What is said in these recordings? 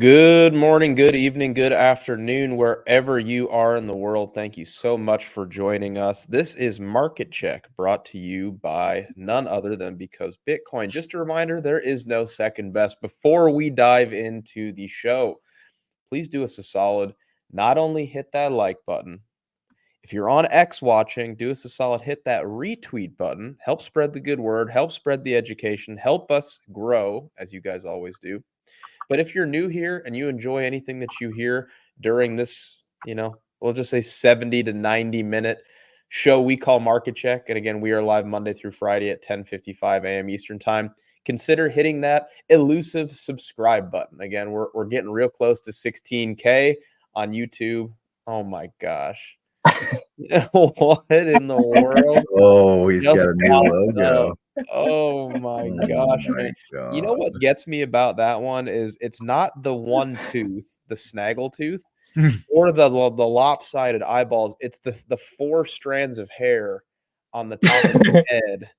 Good morning, good evening, good afternoon, wherever you are in the world. Thank you so much for joining us. This is Market Check brought to you by none other than Because Bitcoin. Just a reminder, there is no second best. Before we dive into the show, please do us a solid. Not only hit that like button, if you're on X watching, do us a solid, hit that retweet button. Help spread the good word, help spread the education, help us grow, as you guys always do. But if you're new here and you enjoy anything that you hear during this, we'll just say 70 to 90-minute show we call Market Check. And again, we are live Monday through Friday at 10:55 a.m. Eastern Time. Consider hitting that elusive subscribe button. Again, we're getting real close to 16K on YouTube. Oh my gosh. What in the world Oh, he's just got a new popped up? logo. Oh my Oh gosh, my man. You know god. what gets me about that one is it's not the one tooth, the snaggle tooth, or the lopsided eyeballs. It's the 4 strands of hair on the top of his head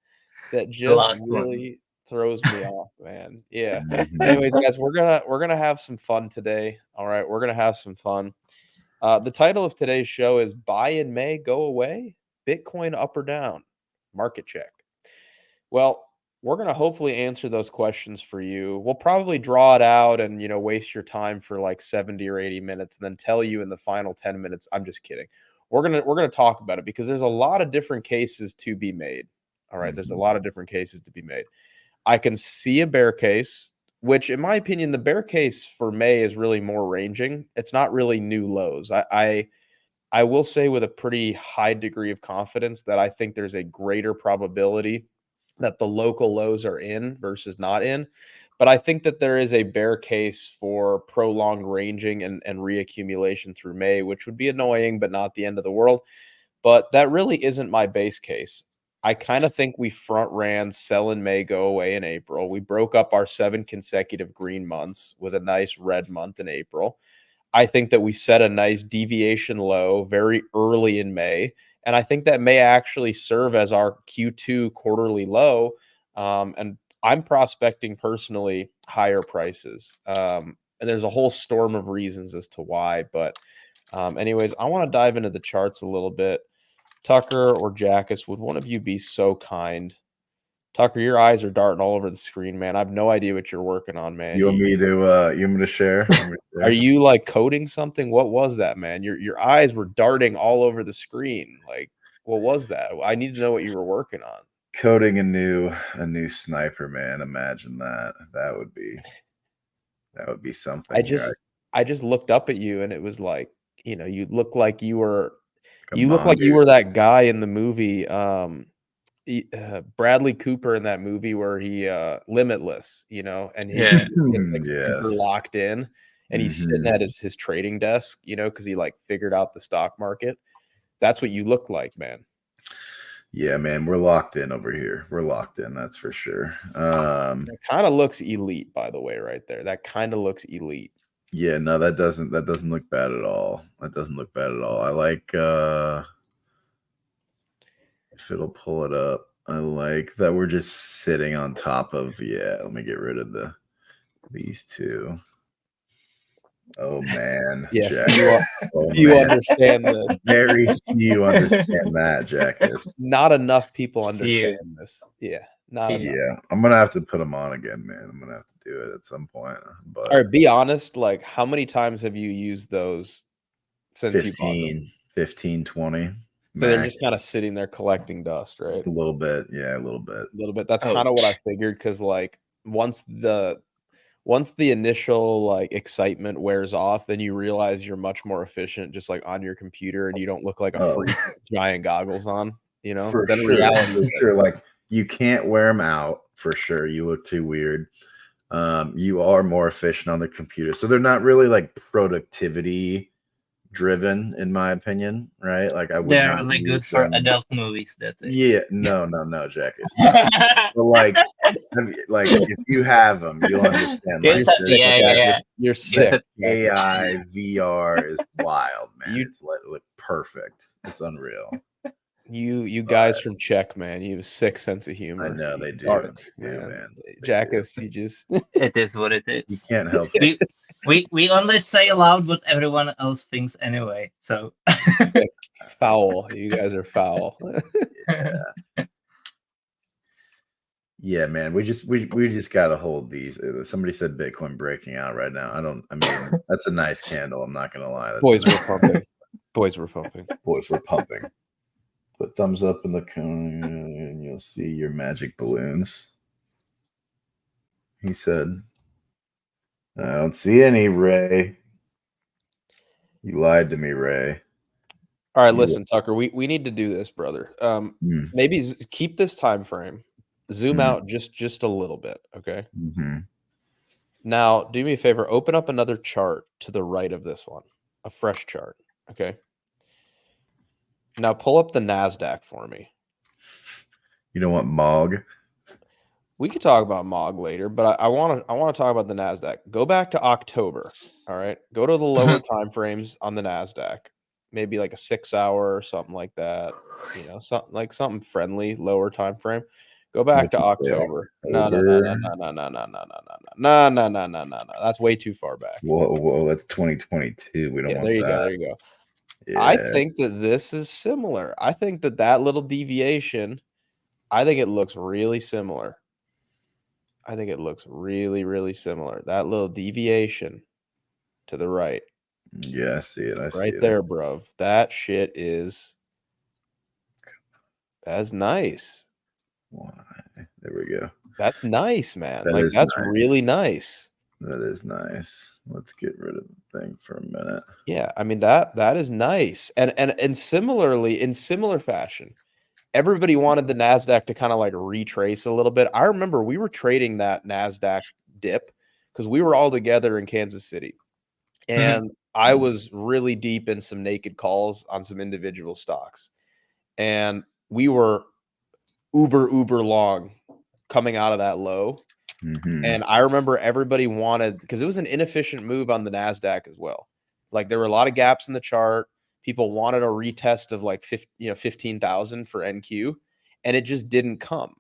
that The just last one. really throws me off, man. Yeah. Mhm. Anyways, guys, we're gonna have some fun today. All right, we're gonna have some fun. The title of today's show is Buy in May, Go Away? Bitcoin up or down? Market check. Well, we're going to hopefully answer those questions for you. We'll probably draw it out and, waste your time for like 70 or 80 minutes and then tell you in the final 10 minutes. I'm just kidding. We're going to talk about it because there's a lot of different cases to be made. All right, there's a lot of different cases to be made. I can see a bear case, which in my opinion, the bear case for May is really more ranging. It's not really new lows. I will say with a pretty high degree of confidence that I think there's a greater probability that the local lows are in versus not in. But I think that there is a bear case for prolonged ranging and reaccumulation through May, which would be annoying, but not the end of the world. But that really isn't my base case. I kind of think we front ran sell in May, go away in April. We broke up our 7 consecutive green months with a nice red month in April. I think that we set a nice deviation low very early in May. And I think that may actually serve as our Q2 quarterly low. And I'm prospecting personally higher prices. And there's a whole storm of reasons as to why. But, anyways, I want to dive into the charts a little bit. Tucker or Jackus, would one of you be so kind? Tucker, your eyes are darting all over the screen, man. I have no idea what you're working on, man. You want me to share? Are you like coding something? What was that, man? Your eyes were darting all over the screen. Like, what was that? I need to know what you were working on. Coding a new sniper, man? Imagine that. That would be something. I just looked up at you and it was like, you look like you were Dude. that guy in the movie Bradley Cooper in that movie where he Limitless, and he Yeah. just gets like super Yes. locked in and he's sitting at his trading desk, because he like figured out the stock market. That's what you look like, man. Yeah, man, we're locked in over here. We're locked in, that's for sure. That kind of looks elite, by the way, right there. That kind of looks elite. Yeah, no, that doesn't look bad at all. That doesn't look bad at all. I like if it'll pull it up. I like that we're just sitting on top of, let me get rid of these two. Oh man, Yeah, Jack. you understand that. Very few understand that, Jackus. Not enough people understand Few. this. Yeah, not enough. Yeah, I'm gonna have to put them on again, man. I'm gonna have to do it at some point. But All right, be honest. Like, how many times have you used those since you bought them? 15, 20. So they're Max. just kind of sitting there collecting dust, right? A little bit, yeah, a little bit. A little bit. That's Oh. kind of what I figured because, like, once the initial like excitement wears off, then you realize you're much more efficient just like on your computer, and you don't look like a freak with giant goggles on. For Then sure, reality for sure. Like you can't wear them out for sure. You look too weird. You are more efficient on the computer, so they're not really like productivity driven, in my opinion, right? Like I would They're not only good use for them. adult movies that way. Yeah, no, Jack, it's not. But like if you have them, you'll understand. You're Like sick, this, yeah. You're sick. AI VR is wild, man. You- It's like perfect. It's unreal. You guys from Czech, man, you have a sick sense of humor. I know they do. Dark, They do, man. They Jackus, you just It is what it You is. can't help it. We only say aloud what everyone else thinks anyway. So Foul. You guys are foul. Yeah, man. We just gotta hold these. Somebody said Bitcoin breaking out right now. I mean, that's a nice candle. I'm not gonna lie. That's Boys, we're pumping. Boys, we're pumping. Boys, we're pumping. Put thumbs up in the corner and you'll see your magic balloons. He said, I don't see any, Ray. You lied to me, Ray. All right, listen, Tucker, we need to do this, brother. Mm. Maybe keep this time frame. Zoom Mm. out just a little bit, okay? Mm-hmm. Now, do me a favor, open up another chart to the right of this one, a fresh chart, okay? Now pull up the NASDAQ for me. You don't want MOG? We could talk about MOG later, but I want to talk about the NASDAQ. Go back to October, all right? Go to the lower time frames on the NASDAQ, maybe like a 6 hour or something like that. You know, something friendly, lower time frame. Go back to October. No. That's way too far back. Whoa, that's 2022. We don't want there you that. go. There you go. Yeah. I think that this is similar. I think that little deviation, I think it looks really similar. I think it looks really, really similar. That little deviation to the right. Yeah, I see it. I see Right it. there, bro. That shit that's nice. Why? There we go. That's nice, man. That Like, is that's nice. really nice. That is nice. Let's get rid of the thing for a minute. Yeah, I mean that is nice. And similarly, in similar fashion, everybody wanted the NASDAQ to kind of like retrace a little bit. I remember we were trading that NASDAQ dip because we were all together in Kansas City. And I was really deep in some naked calls on some individual stocks. And we were uber long coming out of that low. Mm-hmm. And I remember everybody wanted, because it was an inefficient move on the NASDAQ as well. Like there were a lot of gaps in the chart. People wanted a retest of like 15,000 for NQ, and it just didn't come.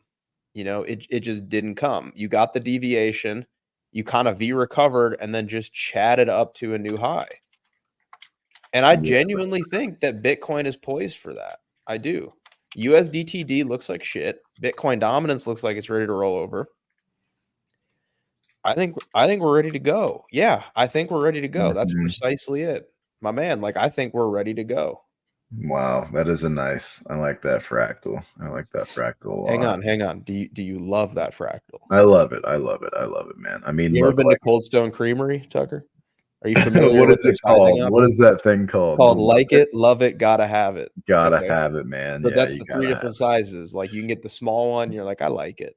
It just didn't come. You got the deviation, you kind of V recovered, and then just chatted up to a new high. And I genuinely think that Bitcoin is poised for that. I do. USDTD looks like shit. Bitcoin dominance looks like it's ready to roll over. I think we're ready to go. Yeah, I think we're ready to go. That's precisely it. My man, like I think we're ready to go. Wow, that is a nice. I like that fractal. I like that fractal a lot. Hang on. Do you love that fractal? I love it, man. I mean, you ever been to Cold Stone Creamery, Tucker? Are you familiar what with is it called? What is that thing called? It's called Like It, Love It, Gotta Have It. Gotta have it, man. So yeah, that's the 3 different sizes. Like you can get the small one, you're like, I like it.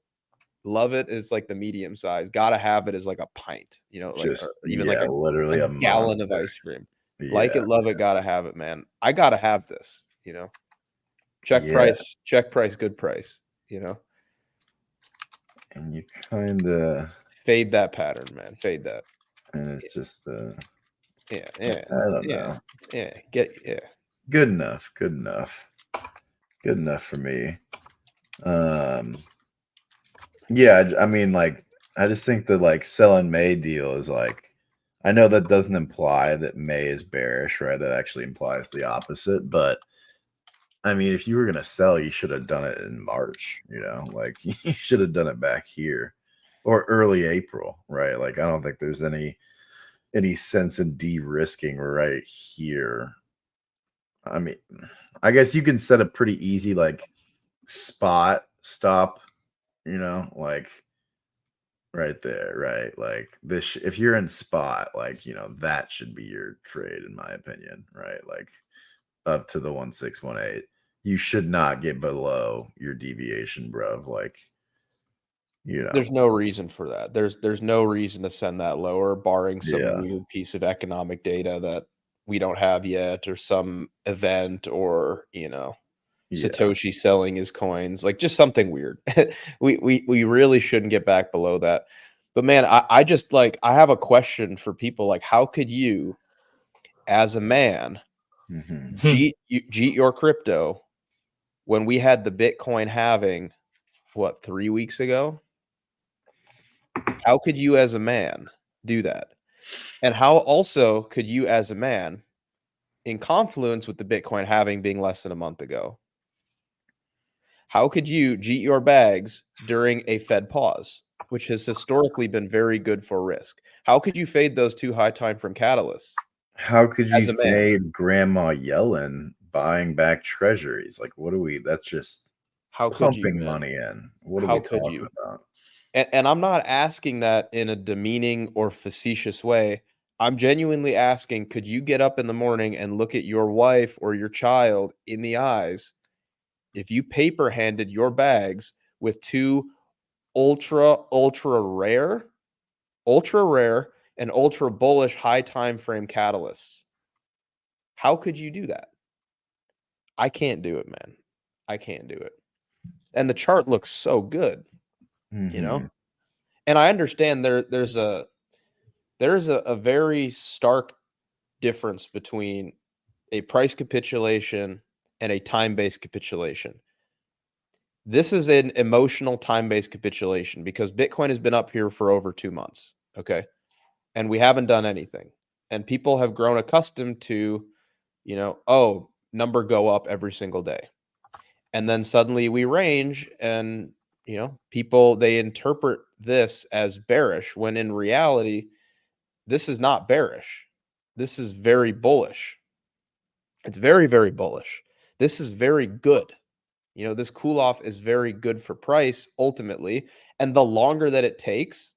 Love It is like the medium size. Gotta Have It is like a pint, like even like literally a gallon of ice cream. Like It, Love It, Gotta Have It, man. I gotta have this, Check price, good price, And you kind of fade that pattern, man. Fade that. And it's just yeah. I don't know. Yeah. Good enough for me. Yeah, I mean, like, I just think the like sell in May deal is like, I know that doesn't imply that May is bearish, right? That actually implies the opposite. But I mean, if you were gonna sell, you should have done it in March, like you should have done it back here or early April, right? Like, I don't think there's any sense in de-risking right here. I mean, I guess you can set a pretty easy like spot stop, like right there, right? Like this, if you're in spot, like, that should be your trade, in my opinion, right? Like up to the 1618. You should not get below your deviation, bruv. Like, there's no reason for that. There's no reason to send that lower, barring some weird piece of economic data that we don't have yet, or some event, or Satoshi selling his coins, like just something weird. we really shouldn't get back below that. But man, I just like, I have a question for people. Like, how could you, as a man, cheat your crypto when we had the Bitcoin halving, what, 3 weeks ago? How could you, as a man, do that? And how also could you, as a man, in confluence with the Bitcoin halving being less than a month ago, how could you jeet your bags during a Fed pause, which has historically been very good for risk? How could you fade those two high time frame catalysts How could as you a man? fade Grandma Yellen buying back treasuries? Like, what are we? That's just How could you, pumping man? money in. What are we How could talking you? about? And I'm not asking that in a demeaning or facetious way. I'm genuinely asking, could you get up in the morning and look at your wife or your child in the eyes if you paper handed your bags with two ultra rare and ultra bullish high time frame catalysts? How could you do that? I can't do it, man. I can't do it. And the chart looks so good, you know? Mhm. And I understand there's a very stark difference between a price capitulation and a time-based capitulation. This is an emotional time-based capitulation because Bitcoin has been up here for over 2 months, okay? And we haven't done anything. And people have grown accustomed to, oh, number go up every single day. And then suddenly we range and, people they interpret this as bearish when in reality this is not bearish. This is very bullish. It's very, very bullish. This is very good. This cool off is very good for price ultimately. And the longer that it takes,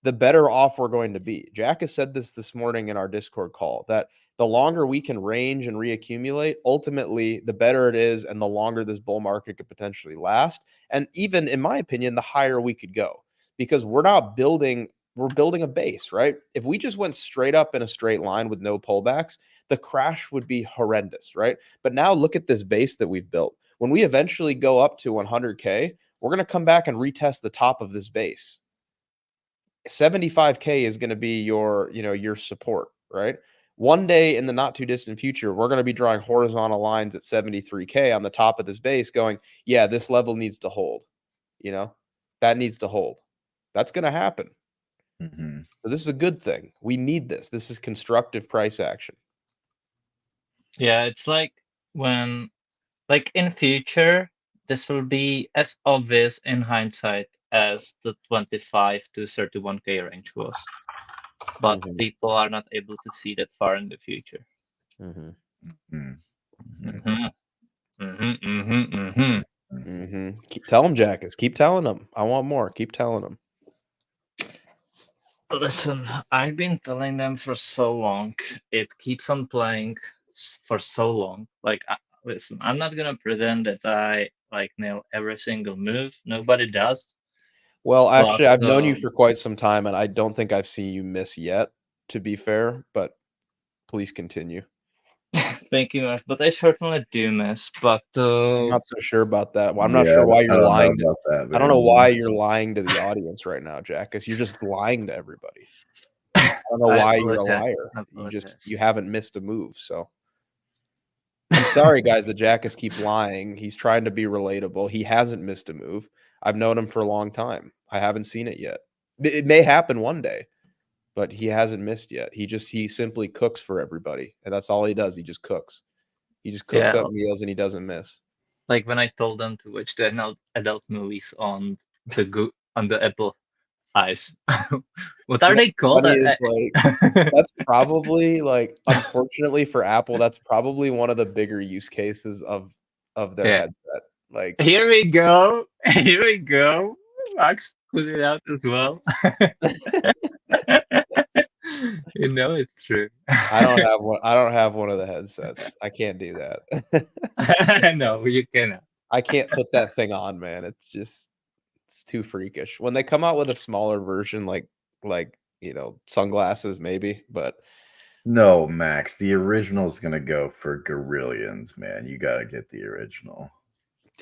the better off we're going to be. Jack has said this morning in our Discord call that the longer we can range and reaccumulate, ultimately, the better it is and the longer this bull market could potentially last. And even, in my opinion, the higher we could go because we're building a base, right? If we just went straight up in a straight line with no pullbacks, the crash would be horrendous, right? But now look at this base that we've built. When we eventually go up to 100K, we're going to come back and retest the top of this base. 75K is going to be your support, right? One day in the not too distant future, we're going to be drawing horizontal lines at 73K on the top of this base going, yeah, this level needs to hold, that needs to hold. That's going to happen. Mhm. So this is a good thing. We need this. This is constructive price action. Yeah, it's like when, like in future, this will be as obvious in hindsight as the 25 to 31K range was. But Mhm. people are not able to see that far in the future. Mhm. hmm Mhm. Tell them, Jackus. Keep telling them. I want more. Keep telling them. Listen, I've been telling them for so long. It keeps on playing for so long. Like, listen, I'm not gonna pretend that I like nail every single move. Nobody does. Well, But actually, I've known you for quite some time, and I don't think I've seen you miss yet, to be fair, but please continue. thank you, Max. But I certainly do miss. But I'm not so sure about that. Well, I'm not Yeah, sure why I you're don't know lying. about that, I don't know man. why you're lying to the audience right now, Jack, because you're just lying to everybody. I don't know I why you're a apologize. liar. I You apologize. haven't missed a move. So I'm sorry, guys, that Jackus keeps lying. He's trying to be relatable. He hasn't missed a move. I've known him for a long time. I haven't seen it yet. It may happen one day, but he hasn't missed yet. He simply cooks for everybody, and that's all he does. He just cooks. He just cooks Yeah, up meals and he doesn't miss. like when I told them to watch the adult movies on the Apple eyes. What You are know, they called? funny is like that's probably like unfortunately for Apple, that's probably one of the bigger use cases of their Yeah. headset. Like Here we go. Here we go. Max put it out as well. You know it's true. I don't have one. I don't have one of the headsets. I can't do that. No, you cannot. I can't put that thing on, man. It's too freakish. When they come out with a smaller version, like sunglasses maybe, but No, Max, the original is gonna go for Gorillions, man. You gotta get the original.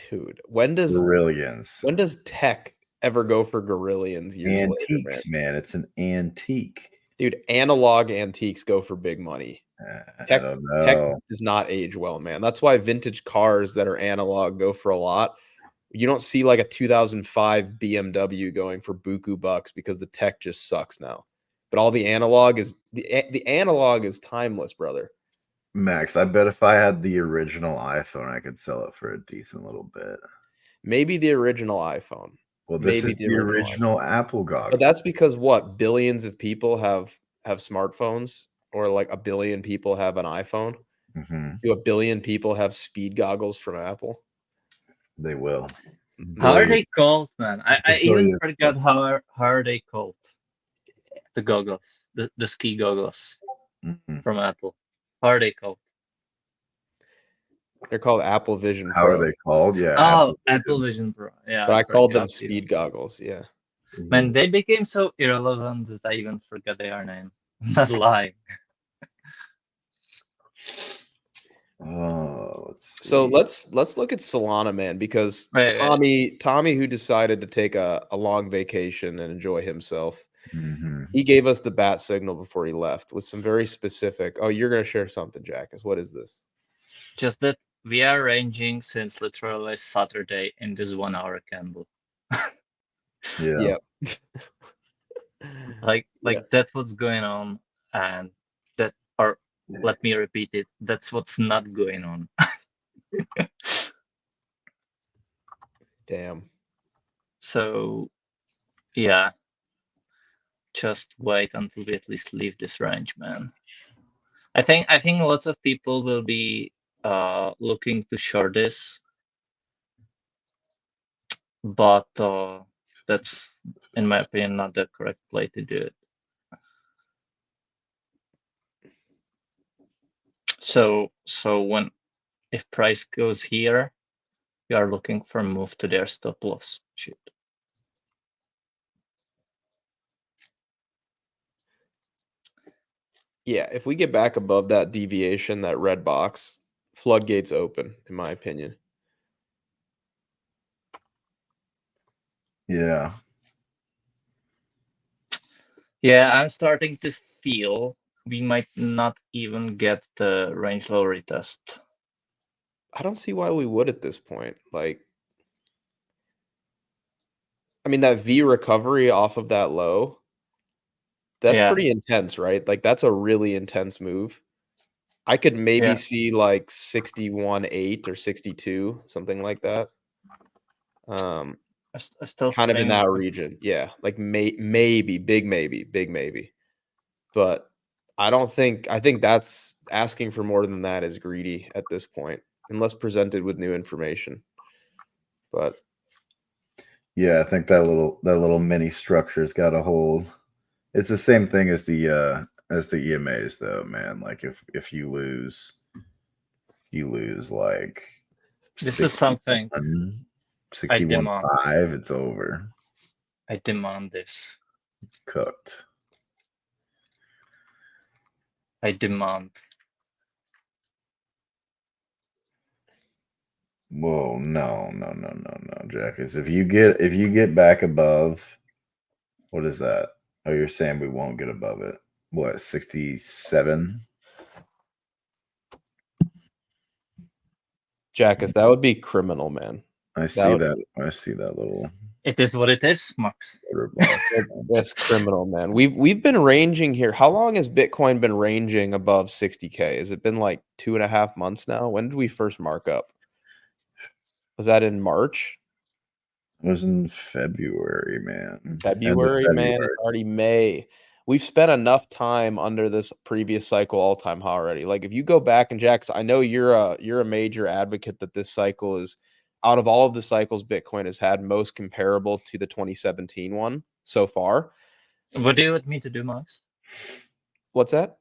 dude, when does tech ever go for Gorillions years later, man? Antiques, man. It's an antique. Dude, analog antiques go for big money. I Tech don't tech know. does not age well, man. That's why vintage cars that are analog go for a lot. You don't see like a 2005 BMW going for buku bucks because the tech just sucks now. But all the analog is the analog is timeless, brother. Max, I bet if I had the original iPhone, I could sell it for a decent little bit. Maybe the original iPhone. Well, this Maybe is the original Apple goggle. But that's because what? Billions of people have smartphones, or like a billion people have an iPhone. Do a billion people have speed goggles from Apple? They will. How are they called, man? I even forgot how are they called. The goggles, the ski goggles from Apple. How are they called? They're called Apple Vision How Pro. are they called? Yeah. Oh, Apple Vision Pro. Yeah. But I called them speed goggles. Yeah. Man, they became so irrelevant that I even forgot their name. I'm not lying. Oh, let's see. So let's look at Solana, man, because Tommy, who decided to take a long vacation and enjoy himself, he gave us the bat signal before he left with some very specific. Oh, you're gonna share something, Jackus. What is this? Just that we are ranging since literally Saturday in this 1 hour candle. Yeah. Like that's what's going on, and that, or let me repeat it, that's what's not going on. Damn. So yeah, just wait until we at least leave this range, man. I think lots of people will be looking to short this, but that's, in my opinion, not the correct play to do it. So if price goes here, you are looking for a move to their stop loss. Shoot. Yeah, if we get back above that deviation, that red box, floodgates open, in my opinion. Yeah. Yeah, I'm starting to feel we might not even get the range low retest. I don't see why we would at this point. Like, I mean, that V recovery off of that low, that's pretty intense, right? Like, that's a really intense move. I could maybe see like 61.8 or 62, something like that. I still kind of in think that region. Yeah, like maybe, big maybe. But I don't think, I think that's asking for more than that is greedy at this point, unless presented with new information. But yeah, I think that little mini structure's got a hold. It's the same thing as the EMAs though, man. Like if you lose like this is something 61.5, it's over. I demand this. Cooked. I demand. Whoa, no, Jackus. If you get back above, what is that? Oh, you're saying we won't get above it. What, 67? Jackus, that would be criminal, man. I see that. I see that little. It is what it is, Max. That's criminal, man. We've been ranging here. How long has Bitcoin been ranging above 60K? Has it been like 2.5 months now? When did we first mark up? Was that in March? It was in February, man. February, man. It's already May. We've spent enough time under this previous cycle all-time high already. Like, if you go back, and Jax, I know you're a major advocate that this cycle is, out of all of the cycles Bitcoin has had, most comparable to the 2017 one so far. What do you want me to do, Max? What's that?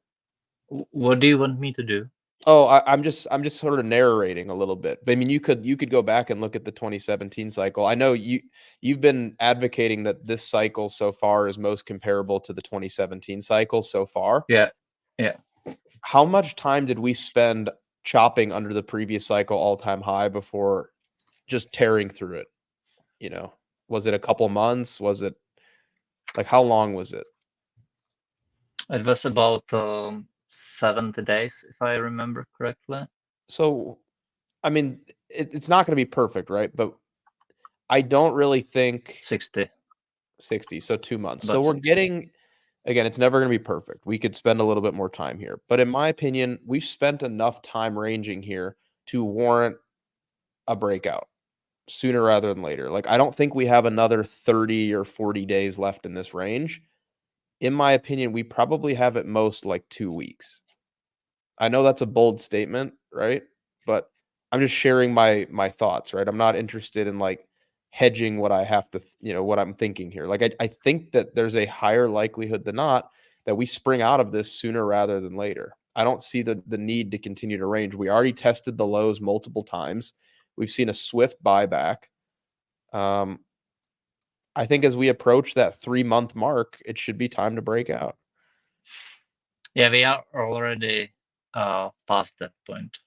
What do you want me to do? Oh, I'm just sort of narrating a little bit. But I mean, you could go back and look at the 2017 cycle. I know you've been advocating that this cycle so far is most comparable to the 2017 cycle so far. Yeah. How much time did we spend chopping under the previous cycle all-time high before just tearing through it? You know, was it a couple months? Was it like, how long was it? It was about 70 days, if I remember correctly. So, I mean, it's not going to be perfect, right? But I don't really think 60. So 2 months. About So we're 60. getting, Again, it's never going to be perfect. We could spend a little bit more time here. But in my opinion, we've spent enough time ranging here to warrant a breakout sooner rather than later. Like, I don't think we have another 30 or 40 days left in this range. In my opinion, we probably have at most like 2 weeks. I know that's a bold statement, right? But I'm just sharing my thoughts, right? I'm not interested in like hedging what I have to, what I'm thinking here. Like I think that there's a higher likelihood than not that we spring out of this sooner rather than later. I don't see the need to continue to range. We already tested the lows multiple times. We've seen a swift buyback. I think as we approach that 3-month mark, it should be time to break out. Yeah, we are already past that point.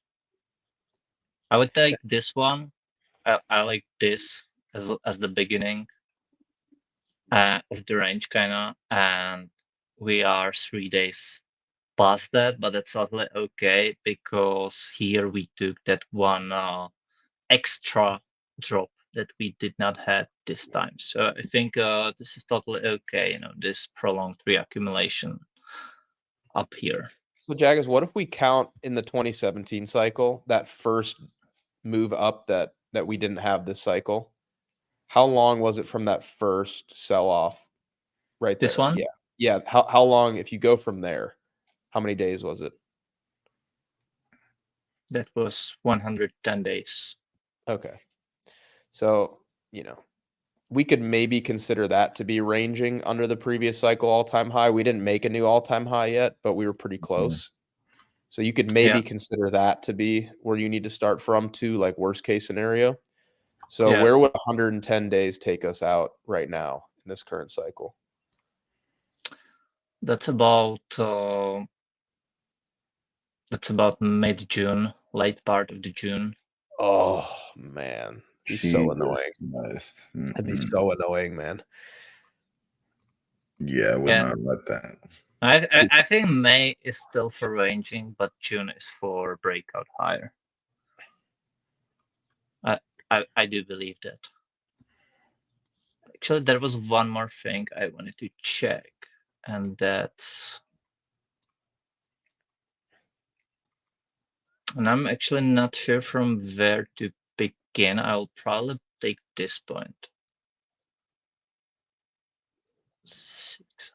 I would take this one. I like this as the beginning of the range, kind of, and we are 3 days past that, but that's totally okay because here we took that one extra drop that we did not have this time. So I think this is totally okay. This prolonged reaccumulation up here. So, Jaggers, what if we count in the 2017 cycle that first move up that we didn't have this cycle? How long was it from that first sell off right there? This one? Yeah. Yeah. How long, if you go from there, how many days was it? That was 110 days. Okay. So, we could maybe consider that to be ranging under the previous cycle all-time high. We didn't make a new all-time high yet, but we were pretty close. So you could maybe consider that to be where you need to start from too, like worst case scenario. So where would 110 days take us out right now in this current cycle? That's about mid-June, late part of the June. Oh man, be so annoying. That'd be so annoying, man. Yeah, I would not like that. I think May is still for ranging, but June is for breakout higher. I do believe that. Actually, there was one more thing I wanted to check, and that's, and I'm actually not sure from where to begin. I'll probably take this point. 6.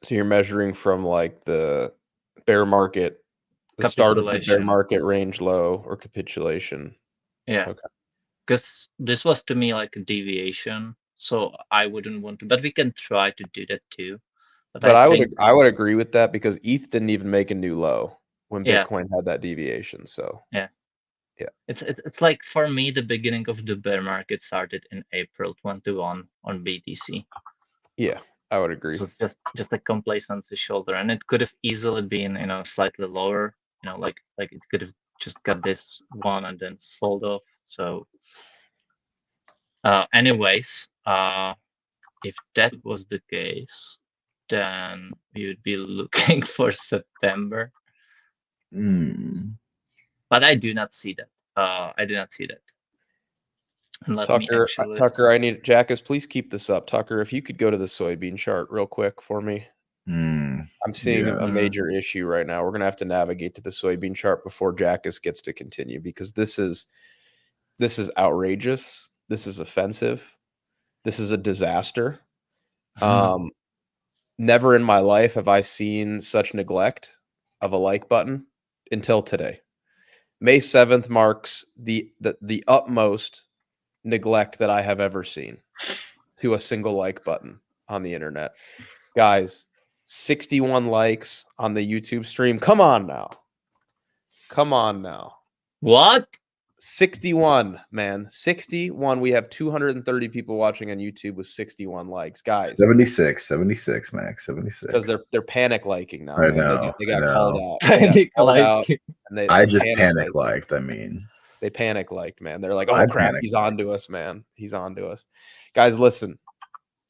So you're measuring from like the bear market, the start of the bear market range low or capitulation. Yeah. Okay. Because this was to me like a deviation, so I wouldn't want to. But we can try to do that too. But I would agree with that because ETH didn't even make a new low when Bitcoin had that deviation. So yeah. It's like for me the beginning of the bear market started in April 21 on BTC. Yeah, I would agree. So it's just a complacency shoulder, and it could have easily been slightly lower. Like it could have just got this one and then sold off. So anyways, if that was the case, then we would be looking for September. But I do not see that. I do not see that. And Tucker, I need Jackus, please keep this up. Tucker, if you could go to the soybean chart real quick for me. I'm seeing a major issue right now. We're gonna have to navigate to the soybean chart before Jackus gets to continue because this is outrageous. This is offensive. This is a disaster. Never in my life have I seen such neglect of a like button until today. May 7th marks the utmost neglect that I have ever seen to a single like button on the internet. Guys, 61 likes on the YouTube stream. Come on now. What? 61, man. 61. We have 230 people watching on YouTube with 61 likes. Guys. 76, Max. 76. Because they're panic liking now. I know. They got called out. Panic like. I just panic liked. I mean. They panic liked, man. They're like, oh crap, he's on to us, man. He's on to us. Guys, listen.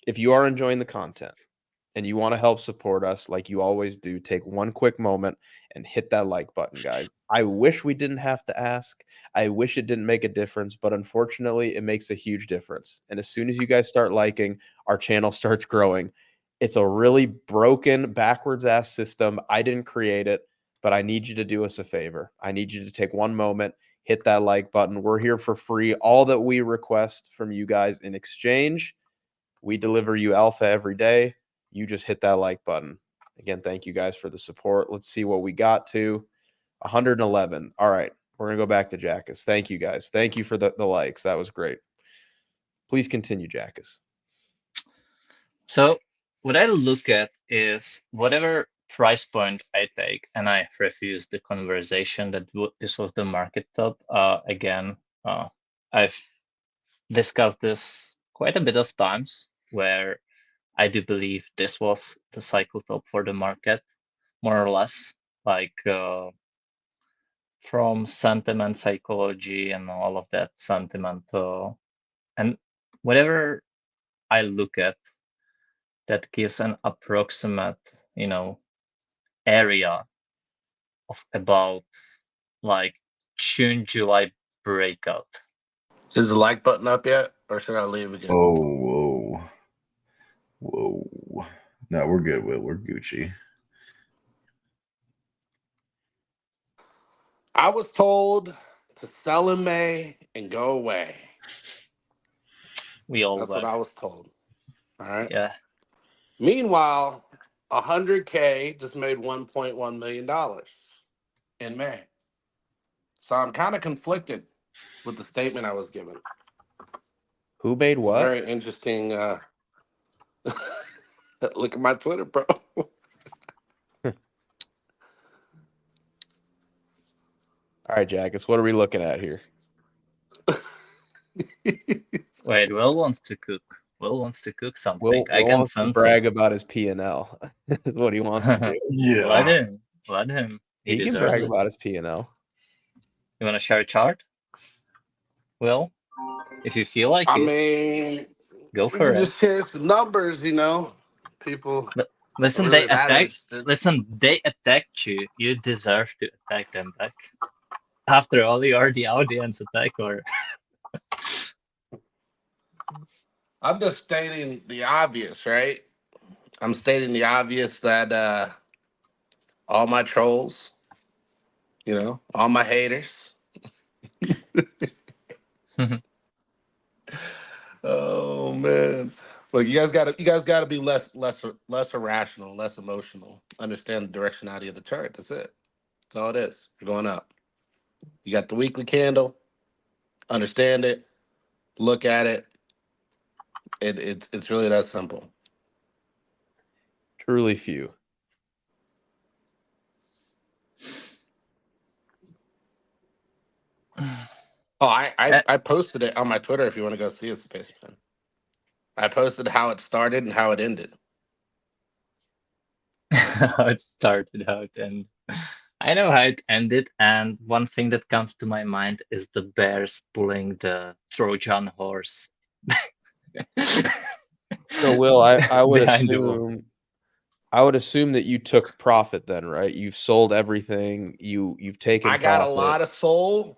If you are enjoying the content, and you want to help support us like you always do, take one quick moment and hit that like button, guys. I wish we didn't have to ask. I wish it didn't make a difference, but unfortunately, it makes a huge difference. And as soon as you guys start liking, our channel starts growing. It's a really broken, backwards-ass system. I didn't create it, but I need you to do us a favor. I need you to take one moment, hit that like button. We're here for free. All that we request from you guys in exchange, we deliver you alpha every day. You just hit that like button. Again, thank you guys for the support. Let's see what we got to. 111. All right. We're going to go back to Jackus. Thank you, guys. Thank you for the likes. That was great. Please continue, Jackus. So what I look at is whatever price point I take, and I refuse the conversation that this was the market top. Again, I've discussed this quite a bit of times where I do believe this was the cycle top for the market, more or less, like from sentiment psychology and all of that sentiment. And whatever I look at, that gives an approximate, area of about like June, July breakout. Is the like button up yet, or should I leave again? Oh, whoa. No, we're good, Will. We're Gucci. I was told to sell in May and go away. We all That's were. what I was told. All right. Yeah. Meanwhile, 100K just made $1.1 million in May. So I'm kind of conflicted with the statement I was given. Who made It's what? very interesting. Look at my Twitter, bro. All right, Jackus, what are we looking at here? Wait, Will wants to cook. Will wants to cook something. Will I can wants to sense brag about his P&L. That's what he wants to do. Yeah. Let him. Let him. He can deserves brag it. about his P&L. You want to share a chart? Will, if you feel like I it, mean, go we for can it. just share some numbers, People. But listen, really they that attacked. interested. Listen, they attacked you. You deserve to attack them back. After all, you are the audience attacker. I'm just stating the obvious, right? I'm stating the obvious that all my trolls, all my haters. Oh man. Look, you guys gotta be less irrational, less emotional. Understand the directionality of the chart. That's it. That's all it is. You're going up. You got the weekly candle. Understand it. Look at it. It's really that simple. Truly few. Oh, I posted it on my Twitter if you want to go see it, Spaceman. I posted how it started and how it ended. How it started, how it ended. I know how it ended, and one thing that comes to my mind is the bears pulling the Trojan horse. So, Will, I would behind the wall. assume that you took profit then, right? You've sold everything. You've taken I got profit. a lot of soul.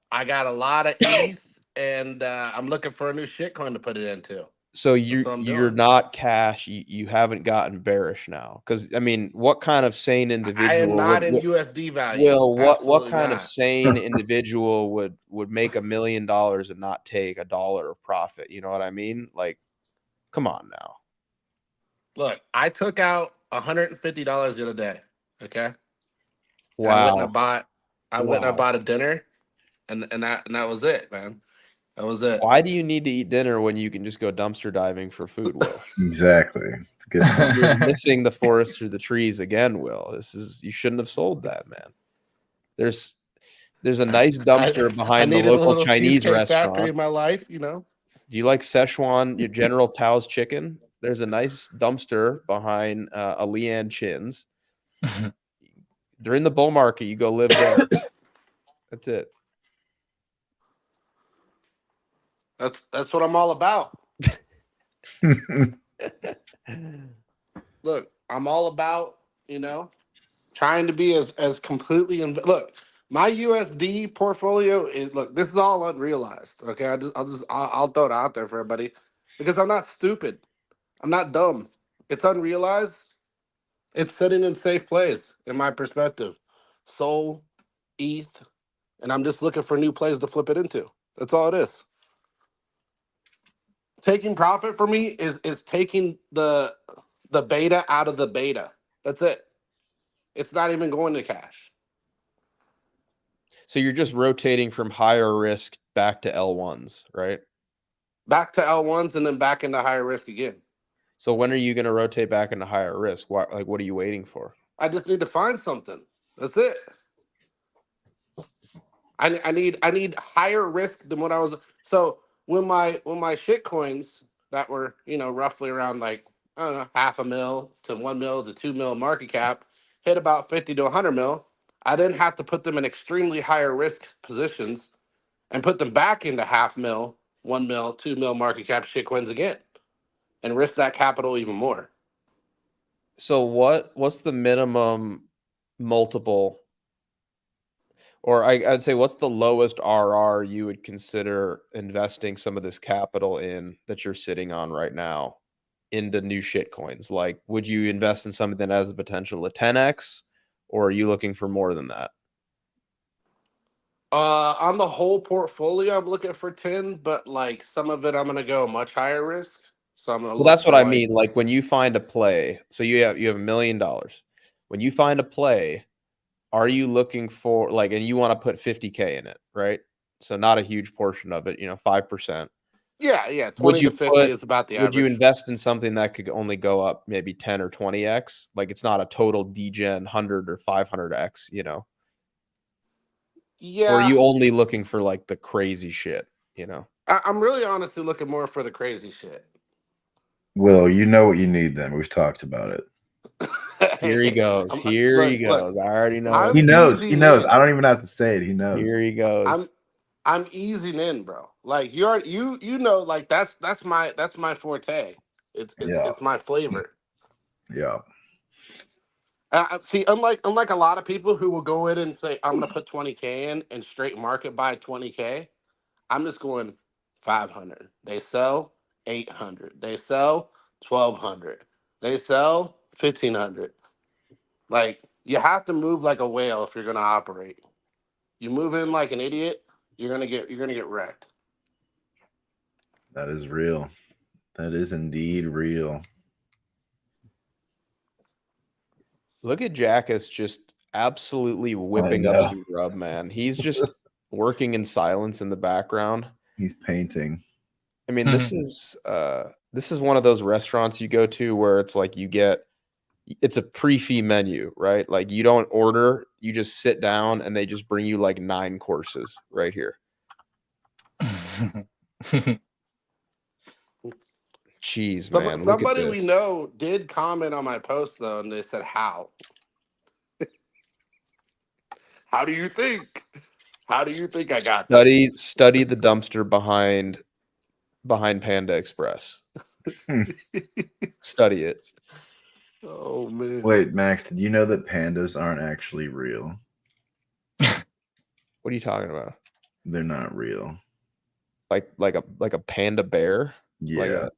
I got a lot of ETH, and I'm looking for a new shitcoin to put it into. So what you're I'm doing. not cash. You haven't gotten bearish now, because I mean, what kind of sane individual? I am not in USD value. What kind of not. sane individual would make $1 million and not take $1 of profit? You know what I mean? Like, come on now. Look, I took out $150 the other day. Okay. Wow. And I went and I bought a dinner, and that was it, man. That was it. Why do you need to eat dinner when you can just go dumpster diving for food, Will? Exactly. It's good. You're missing the forest through the trees again, Will. You shouldn't have sold that, man. There's a nice dumpster behind the local Chinese restaurant. Factory in my life, Do you like Szechuan, your General Tao's chicken? There's a nice dumpster behind a Leanne Chin's. During the bull market, you go live there. That's it. That's what I'm all about. look, I'm all about, trying to be as completely look. My USD portfolio is this is all unrealized. Okay, I'll throw it out there for everybody because I'm not stupid. I'm not dumb. It's unrealized. It's sitting in safe place in my perspective. Sol, ETH, and I'm just looking for new plays to flip it into. That's all it is. Taking profit for me is taking the beta out of the beta. That's it. It's not even going to cash. So you're just rotating from higher risk back to L1s, right? Back to L1s and then back into higher risk again. So when are you going to rotate back into higher risk? What are you waiting for? I just need to find something. That's it. I need higher risk than what I was. So when my shit coins that were roughly around like I don't know $500,000 to $1 million to $2 million market cap hit about 50 to 100 mil, I then have to put them in extremely higher risk positions and put them back into $500,000, $1 million, $2 million market cap shit coins again, and risk that capital even more. So what's the minimum multiple, or I'd say what's the lowest RR you would consider investing some of this capital in that you're sitting on right now into new shit coins? Like, would you invest in something that has the potential to 10x, or are you looking for more than that? On the whole portfolio, I'm looking for 10, but like some of it, I'm gonna go much higher risk. So I'm gonna Well, look that's what for I mean. Like when you find a play, so you have $1 million. When you find a play, are you looking for and you want to put 50K in it, right? So not a huge portion of it, 5%. Yeah, 20 to 50 is about the Would you average. invest in something that could only go up maybe 10 or 20x? Like it's not a total degen 100 or 500x, Or are Yeah, you only looking for like the crazy shit, I'm really honestly looking more for the crazy shit. Will, you know what you need then. We've talked about it. Here he goes. Here he goes. I already know. He knows. He knows. I don't even have to say it. He knows. Here he goes. I'm easing in, bro. Like you know, like that's my forte. It's my flavor. Yeah. See, unlike a lot of people who will go in and say, I'm gonna put 20K in and straight market buy 20K, I'm just going 500. They sell 800. They sell 1200. They sell 1500. Like you have to move like a whale if you're gonna operate. You move in like an idiot, you're gonna get wrecked. That is real. That is indeed real. Look at Jackass just absolutely whipping up some grub, man. He's just working in silence in the background. He's painting. I mean, this is one of those restaurants you go to where it's like it's a pre-fee menu, right? Like you don't order, you just sit down and they just bring you like 9 courses right here. Jeez, man. Somebody we know did comment on my post though, and they said, "How? How do you think? How do you think I got that?" Study the dumpster behind Panda Express. Study it. Oh man. Wait, Max, did you know that pandas aren't actually real? What are you talking about? They're not real. Like a panda bear? Yeah.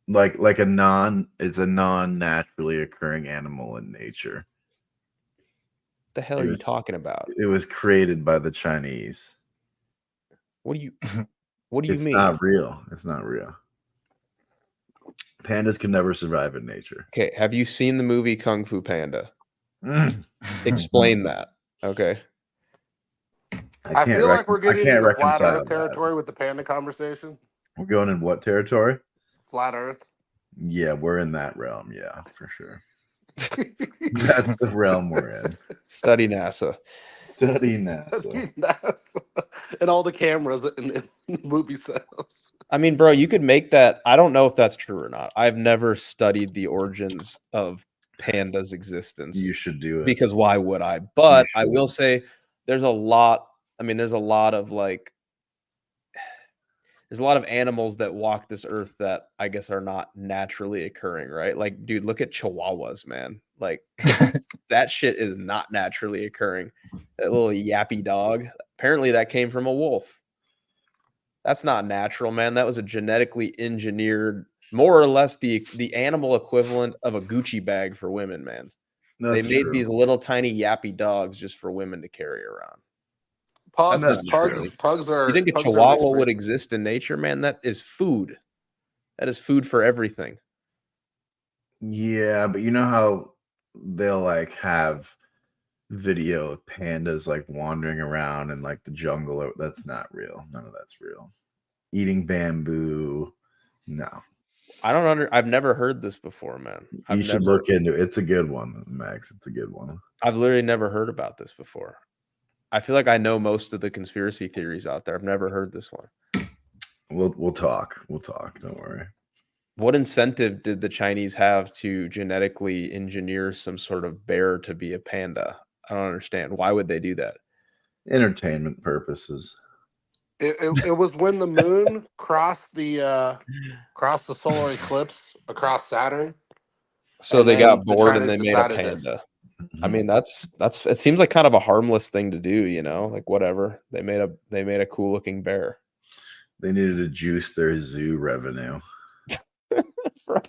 Like a non-naturally occurring animal in nature. The hell are you talking about? It was created by the Chinese. What do you mean? It's not real. It's not real. Pandas can never survive in nature. Okay, have you seen the movie Kung Fu Panda? Explain that. Okay. I feel like we're getting into flat Earth territory with the panda conversation. We're going in what territory? Flat Earth. Yeah, we're in that realm. Yeah, for sure. That's the realm we're in. Study NASA. Study NASA. And all the cameras in the movie sets. I mean, bro, you could make that. I don't know if that's true or not. I've never studied the origins of panda's existence. You should do it. Because why would I? But I will say there's a lot. I mean, there's a lot of there's a lot of animals that walk this earth that I guess are not naturally occurring, right? Like, dude, look at chihuahuas, man. Like that shit is not naturally occurring. That little yappy dog. Apparently that came from a wolf. That's not natural, man. That was a genetically engineered, more or less the animal equivalent of a Gucci bag for women, man. That's They made true. these little tiny yappy dogs just for women to carry around. Pugs, That's That's not true. naturally. pugs You are think a pugs are mixed chihuahua would breed. exist in nature, man? That is food. That is food for everything. Yeah, but you know how they'll like have video of pandas like wandering around in like the jungle? That's not real. None of that's real. Eating bamboo. No. I've never heard this before, man. You should look into it. It's a good one, Max. It's a good one. I've literally never heard about this before. I feel like I know most of the conspiracy theories out there. I've never heard this one. We'll talk. We'll talk. Don't worry. What incentive did the Chinese have to genetically engineer some sort of bear to be a panda? I don't understand. Why would they do that? Entertainment purposes. It was when the moon crossed the solar eclipse across Saturn. So And they then got the bored and Chinese they made a decided this. panda. I mean, that's it seems like kind of a harmless thing to do, you know? Like whatever. They made a cool looking bear. They needed to juice their zoo revenue. Bro,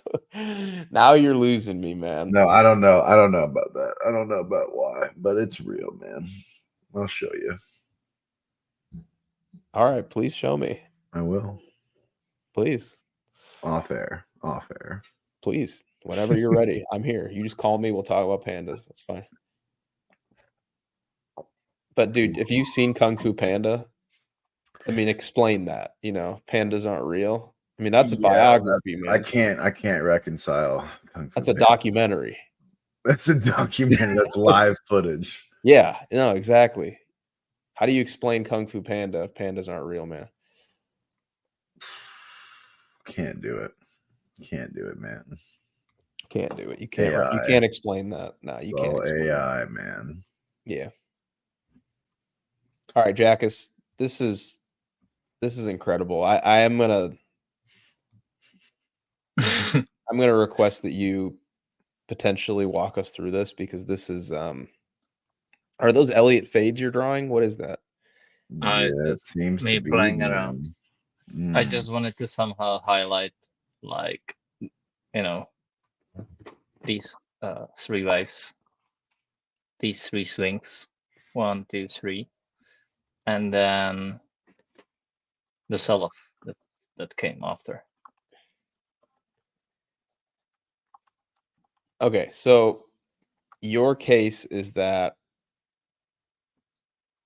now you're losing me, man. No, I don't know. I don't know about that. I don't know about why, but it's real, man. I'll show you. All right, please show me. I will. Please. Off air. Off air. Please. Whenever you're ready, I'm here. You just call me. We'll talk about pandas. That's fine. But dude, if you've seen Kung Fu Panda, I mean, explain that. You know, pandas aren't real. I mean, that's a biography, man. I can't reconcile Kung Fu That's a Panda. documentary. That's a documentary. That's live footage. Yeah, no, exactly. How do you explain Kung Fu Panda if pandas aren't real, man? Can't do it. Can't do it, man. Can't do it. You can't. AI. You can't explain that. No, you It's can't. all Explain AI, that. man. Yeah. All right, Jackus. This is incredible. I am gonna I'm gonna request that you potentially walk us through this because this is are those Elliott fades you're drawing? What is that? Yeah, It's it just seems me to be, playing around. man. I just wanted to somehow highlight, like, these three waves, these three swings, 1, 2, 3, and then the sell-off that came after. Okay, so your case is that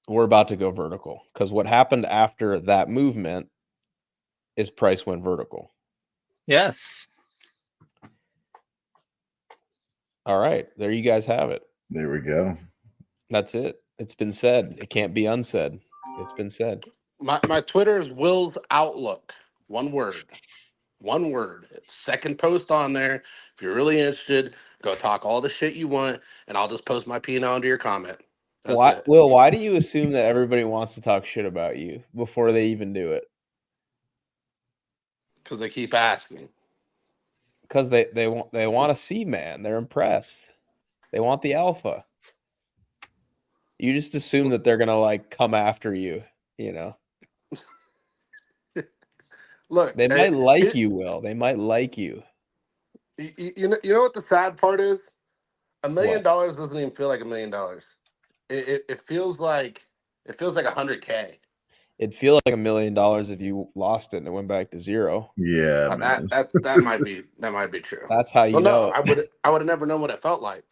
we're about to go vertical because what happened after that movement is price went vertical. Yes. All right, there you guys have it. There we go. That's it. It's been said. It can't be unsaid. It's been said. My Twitter is Will's Outlook. One word. One word. Second post on there. If you're really interested, go talk all the shit you want, and I'll just post my P&L under your comment. That's it. Will, why do you assume that everybody wants to talk shit about you before they even do it? Because they keep asking. Because they want to see, man. They're impressed. They want the alpha. You just assume that they're gonna like come after you, you know. Look, They might like you, Will. They might like you. You know what the sad part is? $1 million What? doesn't even feel like $1 million. It feels like $100K. It'd feel like $1 million if you lost it and it went back to zero. Yeah, man. That might be true. That's how you know. I would have never known what it felt like.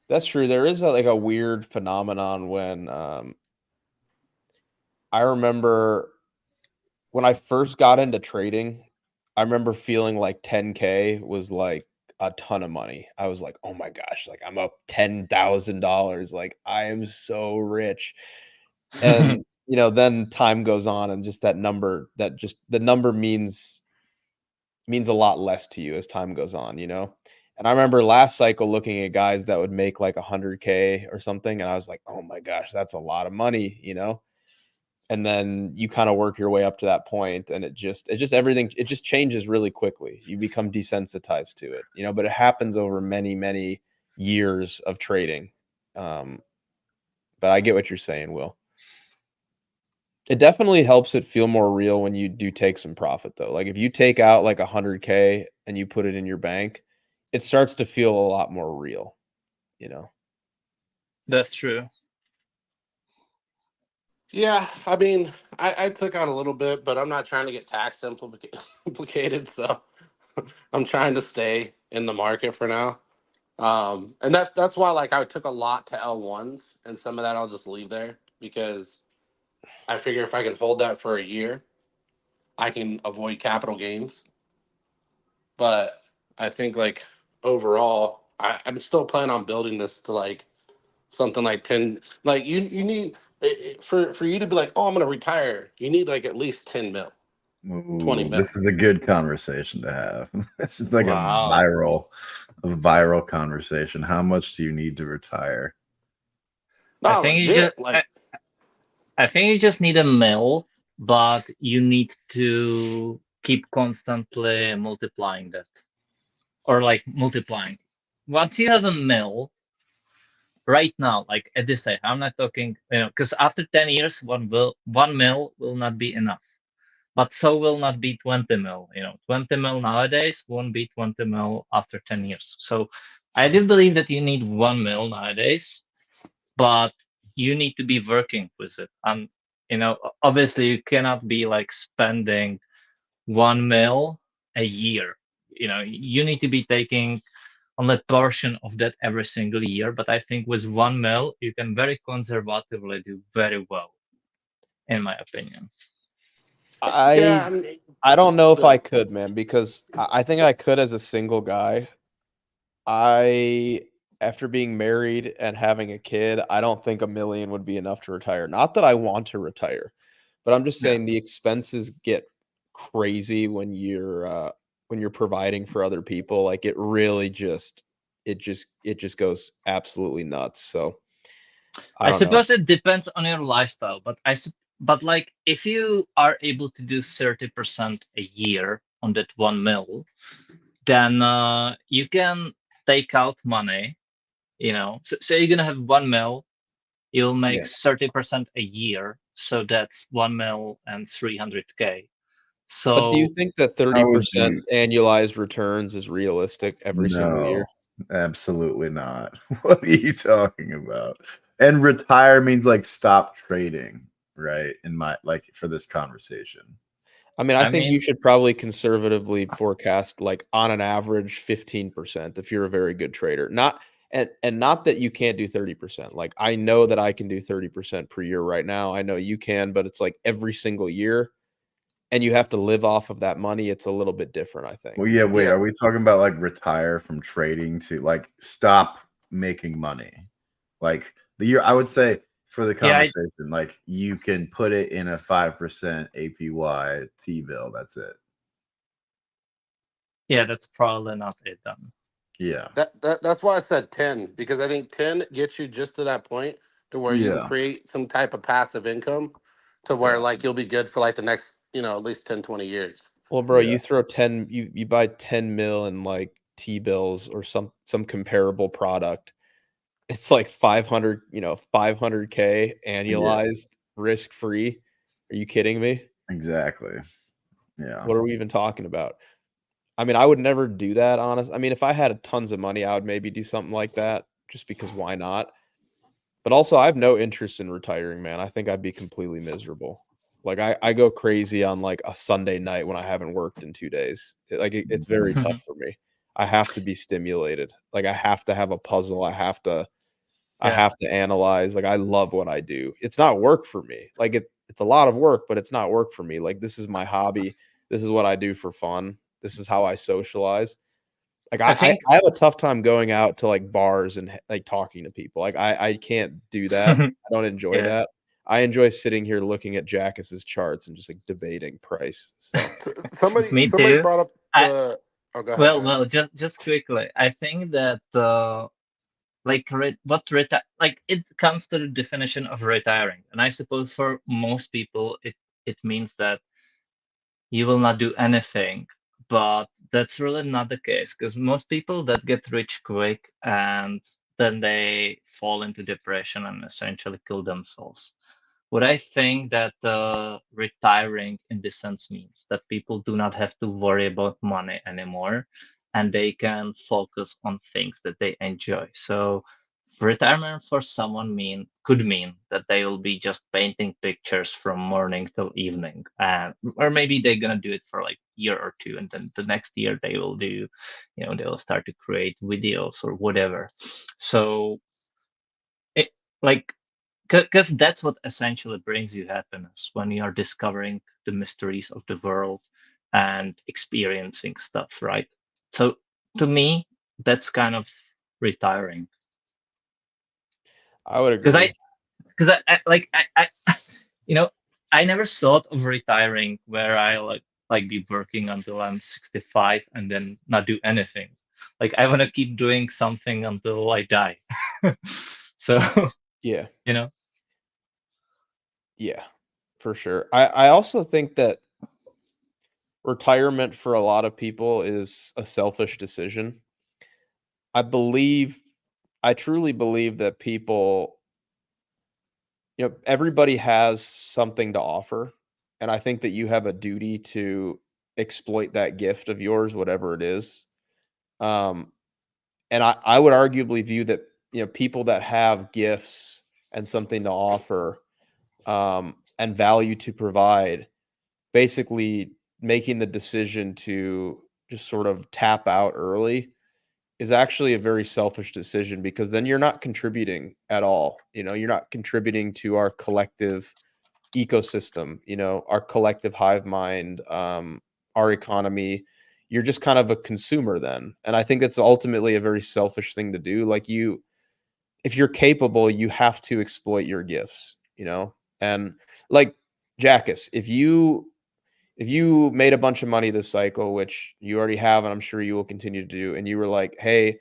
That's true. There is a weird phenomenon when I remember when I first got into trading, I remember feeling like 10K was like a ton of money. I was like, oh my gosh, like I'm up $10,000. Like I am so rich. And then time goes on and just the number means a lot less to you as time goes on, you know? And I remember last cycle looking at guys that would make like 100K or something. And I was like, oh my gosh, that's a lot of money, you know? and then you kind of work your way up to that point, and it just changes really quickly. You become desensitized to it, but it happens over many years of trading. But I get what you're saying, Will. It definitely helps it feel more real when you do take some profit, though. Like if you take out like 100K and you put it in your bank, it starts to feel a lot more real, That's true. Yeah, I mean, I took out a little bit, but I'm not trying to get tax implicated, so I'm trying to stay in the market for now. And that's why like I took a lot to L1s, and some of that I'll just leave there because I figure if I can hold that for a year, I can avoid capital gains. But I think like overall, I'm still planning on building this to like something like 10. Like you need for you to be like, oh, I'm gonna retire. You need like at least 10 mil, 20 Ooh, mil. this is a good conversation to have. This is like Wow. a viral conversation. How much do you need to retire? I No, think you legit. just Like I think you just need a mill, but you need to keep constantly multiplying that, or like multiplying. Once you have a mill, right now, like at this stage, I'm not talking, because after 10 years, one mill will not be enough. But so will not be 20 mil. 20 mil nowadays won't be 20 mil after 10 years. So I do believe that you need 1 mil nowadays, but you need to be working with it. And obviously you cannot be like spending 1 mil a year. You need to be taking on a portion of that every single year. But I think with 1 mil, you can very conservatively do very well, in my opinion. yeah, I don't know if I good. could, man, because I think I could as a single guy. After being married and having a kid, I don't think $1 million would be enough to retire. Not that I want to retire, but I'm just saying the expenses get crazy when you're providing for other people. Like it really just goes absolutely nuts. So I I don't know. suppose it depends on your lifestyle, but like if you are able to do 30% a year on that 1 mil, then you can take out money. So you're gonna have 1 mil, you'll make 30% a year, so that's 1 mil and 300K. But do you So think that How would 30% you? annualized returns is realistic every single year? No, absolutely not. What are you talking about? And retire means like stop trading, right? In my like for this conversation. I mean, I I think you mean, should probably conservatively forecast like on an average 15% if you're a very good trader. Not not that you can't do 30%. Like I know that I can do 30% per year right now. I know you can, but it's like every single year and you have to live off of that money. It's a little bit different, I think. Well, yeah, wait, Yeah, are we talking about like retire from trading to like stop making money? Like the year I would say for the yeah, conversation, like you can put it in a 5% APY T-bill. That's it. yeah, that's probably not it then. Yeah. that's why I said 10 because I think 10 gets you just to that point to where you can Yeah. create some type of passive income to where Yeah. like you'll be good for like the next, at least 10, 20 years. Well, bro, Yeah. you throw 10, you buy 10 mil in like T-bills or some comparable product. It's like 500, 500K Yeah. annualized risk free. Are you kidding me? Exactly. Yeah. What are we even talking about? I mean, I would never do that, honest. I mean, if I had tons of money, I would maybe do something like that just because why not? But also, I have no interest in retiring, man. I think I'd be completely miserable. Like I go crazy on like a Sunday night when I haven't worked in 2 days. It's very tough for me. I have to be stimulated. Like I have to have a puzzle. I Yeah, have to analyze. Like I love what I do. It's not work for me. Like it's a lot of work, but it's not work for me. Like this is my hobby. This is what I do for fun. This is how I socialize. Like I I think. I have a tough time going out to like bars and like talking to people. Like I can't do that. I don't enjoy Yeah, that. I enjoy sitting here looking at Jackass's charts and just like debating price. So Somebody me somebody too. brought up I the. Oh, go ahead. Go Well, ahead. just quickly, I think that like like it comes to the definition of retiring, and I suppose for most people it means that you will not do anything. But that's really not the case, because most people that get rich quick and then they fall into depression and essentially kill themselves. What I think that retiring in this sense means that people do not have to worry about money anymore, and they can focus on things that they enjoy. So retirement for someone could mean that they will be just painting pictures from morning till evening, and or maybe they're gonna do it for like year or two, and then the next year they will do, they will start to create videos or whatever. So it like because that's what essentially brings you happiness, when you are discovering the mysteries of the world and experiencing stuff, right? So to me, that's kind of retiring. I would Because agree. I you know, I never thought of retiring where I like be working until I'm 65 and then not do anything. Like I want to keep doing something until I die. So, Yeah. you know, Yeah, for sure. I also think that retirement for a lot of people is a selfish decision. I believe I truly believe that people, everybody has something to offer, and I think that you have a duty to exploit that gift of yours, whatever it is. Um, and I would arguably view that, people that have gifts and something to offer, and value to provide, basically making the decision to just sort of tap out early is actually a very selfish decision, because then you're not contributing at all. You're not contributing to our collective ecosystem, our collective hive mind, our economy. You're just kind of a consumer then. And I think that's ultimately a very selfish thing to do. Like, if you're capable, you have to exploit your gifts. And like Jackus, if you made a bunch of money this cycle, which you already have, and I'm sure you will continue to do, and you were like, "Hey,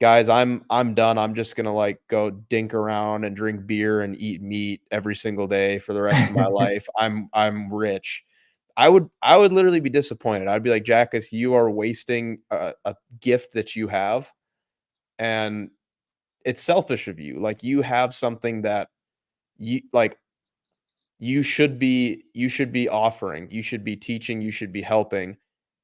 guys, I'm done. I'm just gonna like go dink around and drink beer and eat meat every single day for the rest of my life. I'm rich." I would literally be disappointed. I'd be like, "Jackus, you are wasting a gift that you have, and it's selfish of you. Like, you have something that you like you should be offering, you should be teaching, you should be helping,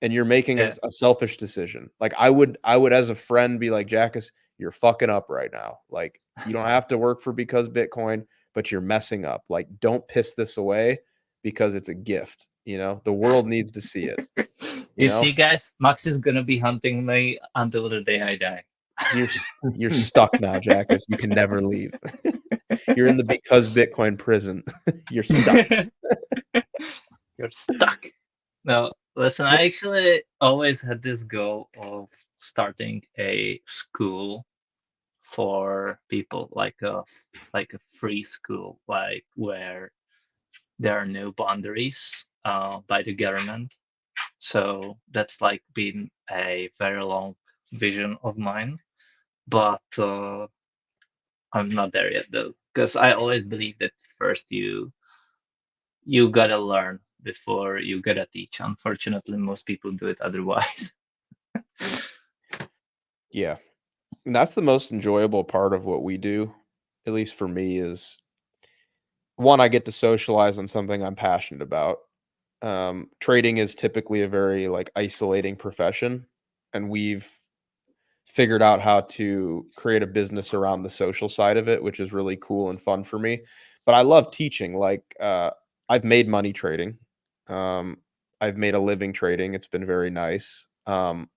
and you're making a yeah. a selfish decision." Like, I would as a friend be like, "Jackus, you're fucking up right now. Like, you don't have to work for because Bitcoin, but you're messing up. Like, don't piss this away because it's a gift, The world needs to see it, you You know? see, guys, Max is gonna be hunting me until the day I die. You're stuck now, Jackus. You can never leave. You're in the because Bitcoin prison. You're stuck. You're stuck. No, listen, I What's actually always had this goal of starting a school for people, like a free school, like where there are no boundaries by the government. So that's like been a very long vision of mine, but I'm not there yet though, because I always believe that first you gotta learn before you gotta teach. Unfortunately, most people do it otherwise. Yeah. And that's the most enjoyable part of what we do, at least for me, is one, I get to socialize on something I'm passionate about. Trading is typically a very like isolating profession, and we've figured out how to create a business around the social side of it, which is really cool and fun for me. But I love teaching. Like, I've made money trading. Um, I've made a living trading. It's been very nice. But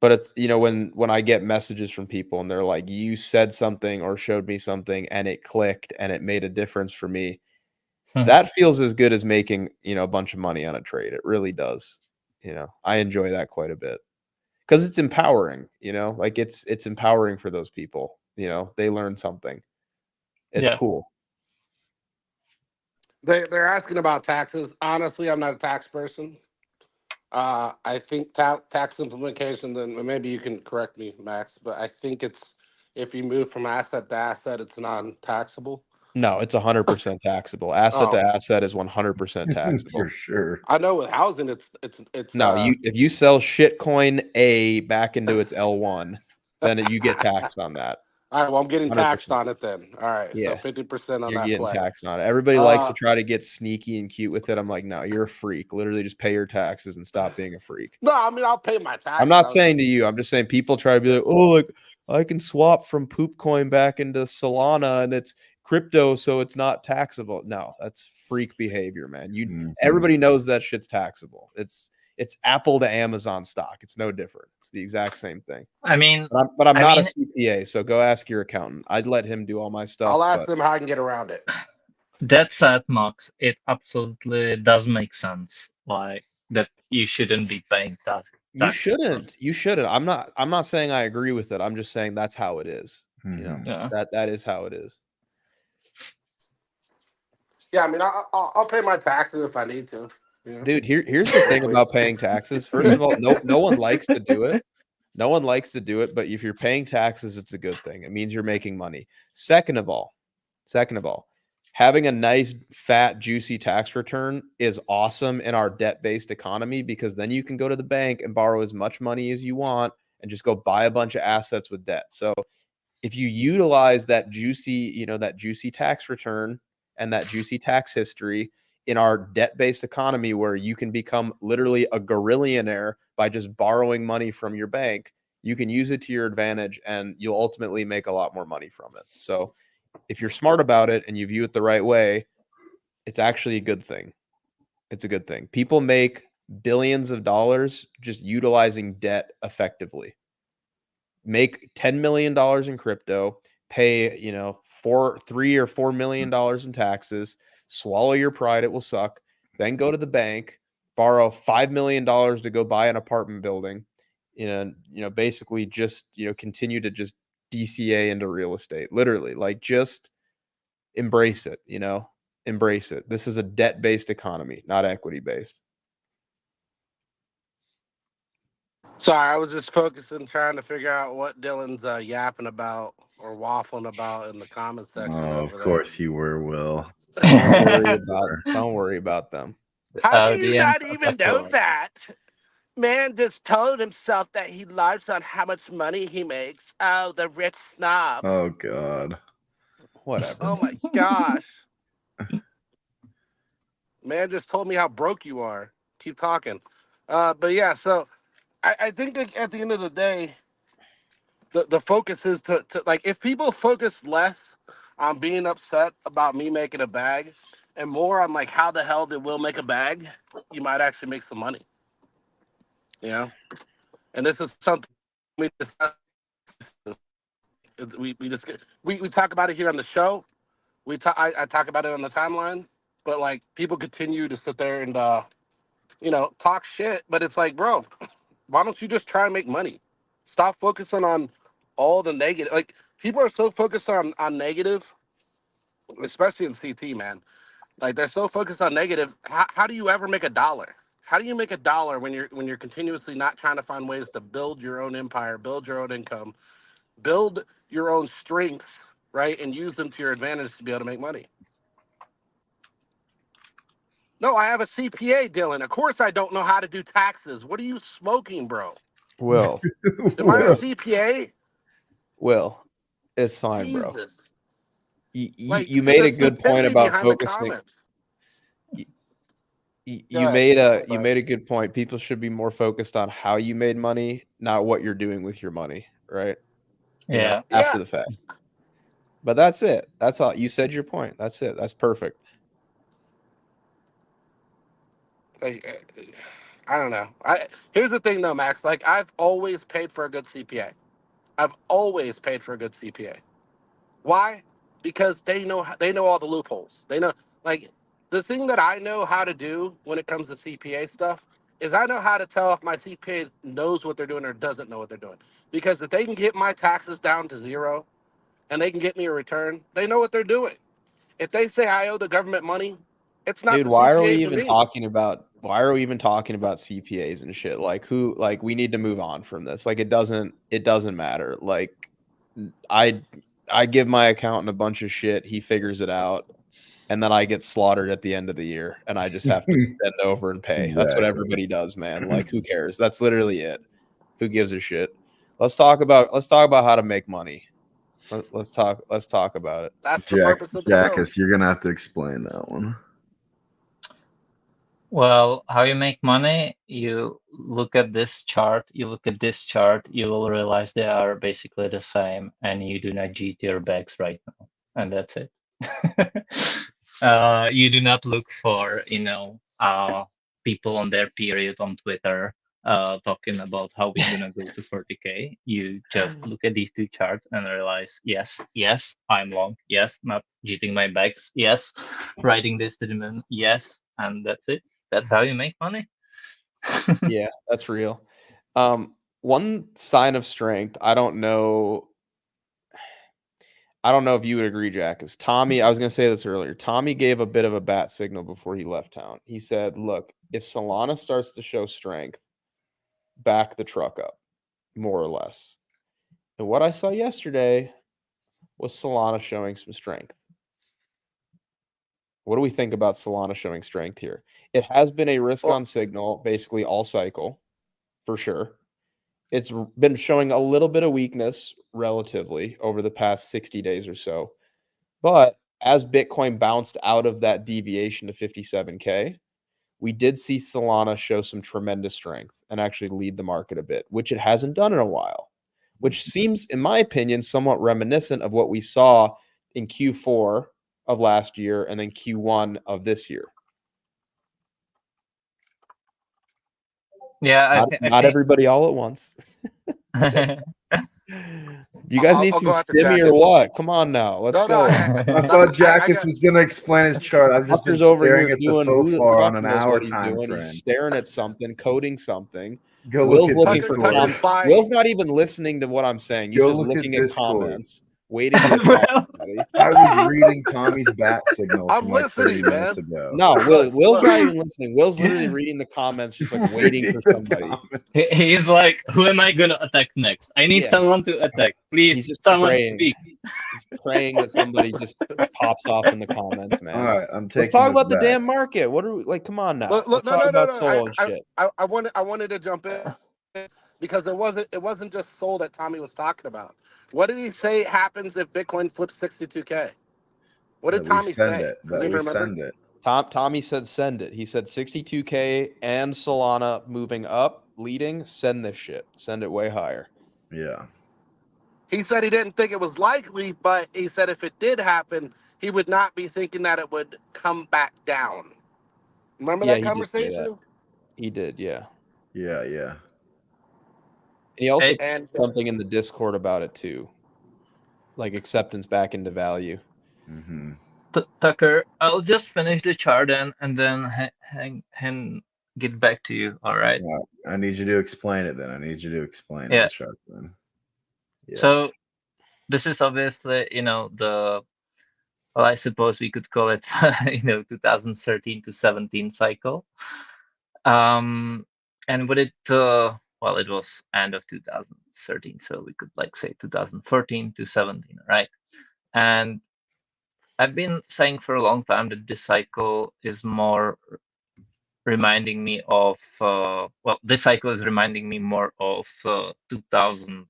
it's, when I get messages from people and they're like, "You said something or showed me something and it clicked and it made a difference for me." That feels as good as making, a bunch of money on a trade. It really does. I enjoy that quite a bit because it's empowering, like it's empowering for those people. They learn something. It's Yeah, cool. They're asking about taxes. Honestly, I'm not a tax person. I think tax implications, and maybe you can correct me, Max, but I think it's if you move from asset to asset, it's non-taxable? No, it's 100% taxable. Asset to Oh, asset is 100% taxable. For sure. I know with housing, it's No, if you sell shitcoin A back into its L1, then you get taxed on that. All right, well, I'm getting 100%. taxed on it then. All right, so Yeah. 50% on You're that getting play. taxed on it. Everybody likes to try to get sneaky and cute with it. I'm like, no, you're a freak. Literally just pay your taxes and stop being a freak. No, I mean, I'll pay my taxes. I'm not saying to you. I'm just saying people try to be like, oh, like I can swap from poop coin back into Solana and it's crypto, so it's not taxable. No, that's freak behavior, man. Everybody knows that shit's taxable. It's Apple to Amazon stock. It's no different. It's the exact same thing. I mean, But I'm not a CPA, so go ask your accountant. I'd let him do all my stuff. I'll ask them how I can get around it. That said, Max, it absolutely does make sense. Like that you shouldn't be paying taxes. You shouldn't. You shouldn't. I'm not saying I agree with it. I'm just saying that's how it is. You know, that is how it is. Yeah, I mean, I'll pay my taxes if I need to. Yeah. Dude, here's the thing about paying taxes. First of all, no one likes to do it. No one likes to do it, but if you're paying taxes, it's a good thing. It means you're making money. Second of all, having a nice, fat, juicy tax return is awesome in our debt-based economy because then you can go to the bank and borrow as much money as you want and just go buy a bunch of assets with debt. So if you utilize that juicy tax return and that juicy tax history in our debt-based economy where you can become literally a gorillionaire by just borrowing money from your bank, you can use it to your advantage and you'll ultimately make a lot more money from it. So if you're smart about it and you view it the right way, it's actually a good thing. It's a good thing. People make billions of dollars just utilizing debt effectively. Make $10 million in crypto, pay, $3 or $4 million in taxes, swallow your pride, it will suck. Then go to the bank, borrow $5 million to go buy an apartment building, and basically just continue to just DCA into real estate. Literally, like just embrace it, embrace it. This is a debt-based economy, not equity-based. Sorry, I was just focusing, trying to figure out what Dylan's yapping about or waffling about in the comment section. Oh, of course you were, Will. Don't worry about them. How do you not even know that? Man just told himself that he lies on how much money he makes. Oh, the rich snob. Oh, God. Whatever. Oh, my gosh. Man just told me how broke you are. Keep talking. But yeah, so I think that at the end of the day, the focus is to like, if people focus less on being upset about me making a bag and more on like how the hell did Will make a bag, you might actually make some money. And this is something we discuss. We talk about it here on the show. I talk about it on the timeline, but like people continue to sit there and talk shit. But it's like, bro, why don't you just try and make money? Stop focusing on all the negative. Like people are so focused on negative, especially in CT, man. Like they're so focused on negative. How do you ever make $1? How do you make $1 when you're continuously not trying to find ways to build your own empire, build your own income, build your own strengths, right, and use them to your advantage to be able to make money? No, I have a CPA, Dylan. Of course I don't know how to do taxes. What are you smoking, bro? Will. Am I a CPA? Will. It's fine, Jesus. bro. You made a good point about focusing. You made a good point. People should be more focused on how you made money, not what you're doing with your money, right? After the fact. But that's it. That's all. You said your point. That's it. That's perfect. I don't know. Here's the thing though, Max. Like I've always paid for a good CPA. I've always paid for a good CPA. Why? Because they know all the loopholes. They know, like, the thing that I know how to do when it comes to CPA stuff is I know how to tell if my CPA knows what they're doing or doesn't know what they're doing. Because if they can get my taxes down to 0 and they can get me a return, they know what they're doing. If they say I owe the government money, it's not. Dude, the why CPA are we for even me. talking about CPAs and shit? Like like we need to move on from this. Like it doesn't matter. Like I give my accountant a bunch of shit. He figures it out, and then I get slaughtered at the end of the year, and I just have to bend over and pay. That's what Exactly. everybody does, man. Like, who cares? That's literally it. Who gives a shit? Let's talk about how to make money. Let's talk about it. That's the purpose of the show. Jackus, you're gonna have to explain that one. Well, how you make money, you look at this chart, you look at this chart, you will realize they are basically the same, and you do not G to your bags right now, and that's it. You do not look for, people on their period on Twitter talking about how we're gonna go to 40K. You just look at these two charts and realize, yes, I'm long. Yes, not G-ing my bags. Yes, riding this to the moon. Yes, and that's it. That's how you make money. Yeah, that's real. One sign of strength, I don't know if you would agree, Jack, is Tommy. I was going to say this earlier. Tommy gave a bit of a bat signal before he left town. He said, look, if Solana starts to show strength, back the truck up, more or less. And what I saw yesterday was Solana showing some strength. What do we think about Solana showing strength here? It has been a risk on signal basically all cycle, for sure. It's been showing a little bit of weakness relatively over the past 60 days or so. But as Bitcoin bounced out of that deviation to 57K, we did see Solana show some tremendous strength and actually lead the market a bit, which it hasn't done in a while, which seems, in my opinion, somewhat reminiscent of what we saw in Q4 of last year and then Q1 of this year. Yeah, not everybody all at once. You guys need some stimmy or what? Come on now, let's go. I thought Jackus was going to explain his chart. I've just been staring at the FOFAR on an hour time frame. He's staring at something, coding something. Go Will's look looking for comments. Will's not even listening to what I'm saying. He's just looking at comments, waiting to attack somebody. I was reading Tommy's bat signal I'm from like 30 listening, minutes man. ago. No, Will's not even listening. Will's literally reading the comments, just like waiting for somebody. He's like, who am I gonna attack next? I need someone to attack. Please, he's just someone praying. speak. He's praying that somebody just pops off in the comments, man. All right, I'm taking. Let's talk about the damn market. What are we like? Come on now. Let's talk about Sol and shit. I wanted to jump in because it wasn't just Sol that Tommy was talking about. What did he say happens if Bitcoin flips 62K? What did Tommy say? That we send it. Tommy said send it. He said 62K and Solana moving up, leading. Send this shit. Send it way higher. Yeah. He said he didn't think it was likely, but he said if it did happen, he would not be thinking that it would come back down. Remember that conversation? He did, yeah. Yeah. And he also said something in the Discord about it too, like acceptance back into value. Mm-hmm. Tucker, I'll just finish the chart and then get back to you. All right. Yeah, I need you to explain it then. I need you to explain the chart then. Yes. So this is obviously, I suppose we could call it, 2013 to 17 cycle. And with it, it was end of 2013, so we could say 2014 to 17, right? And I've been saying for a long time that this cycle is more reminding me of, this cycle is reminding me more of 2000,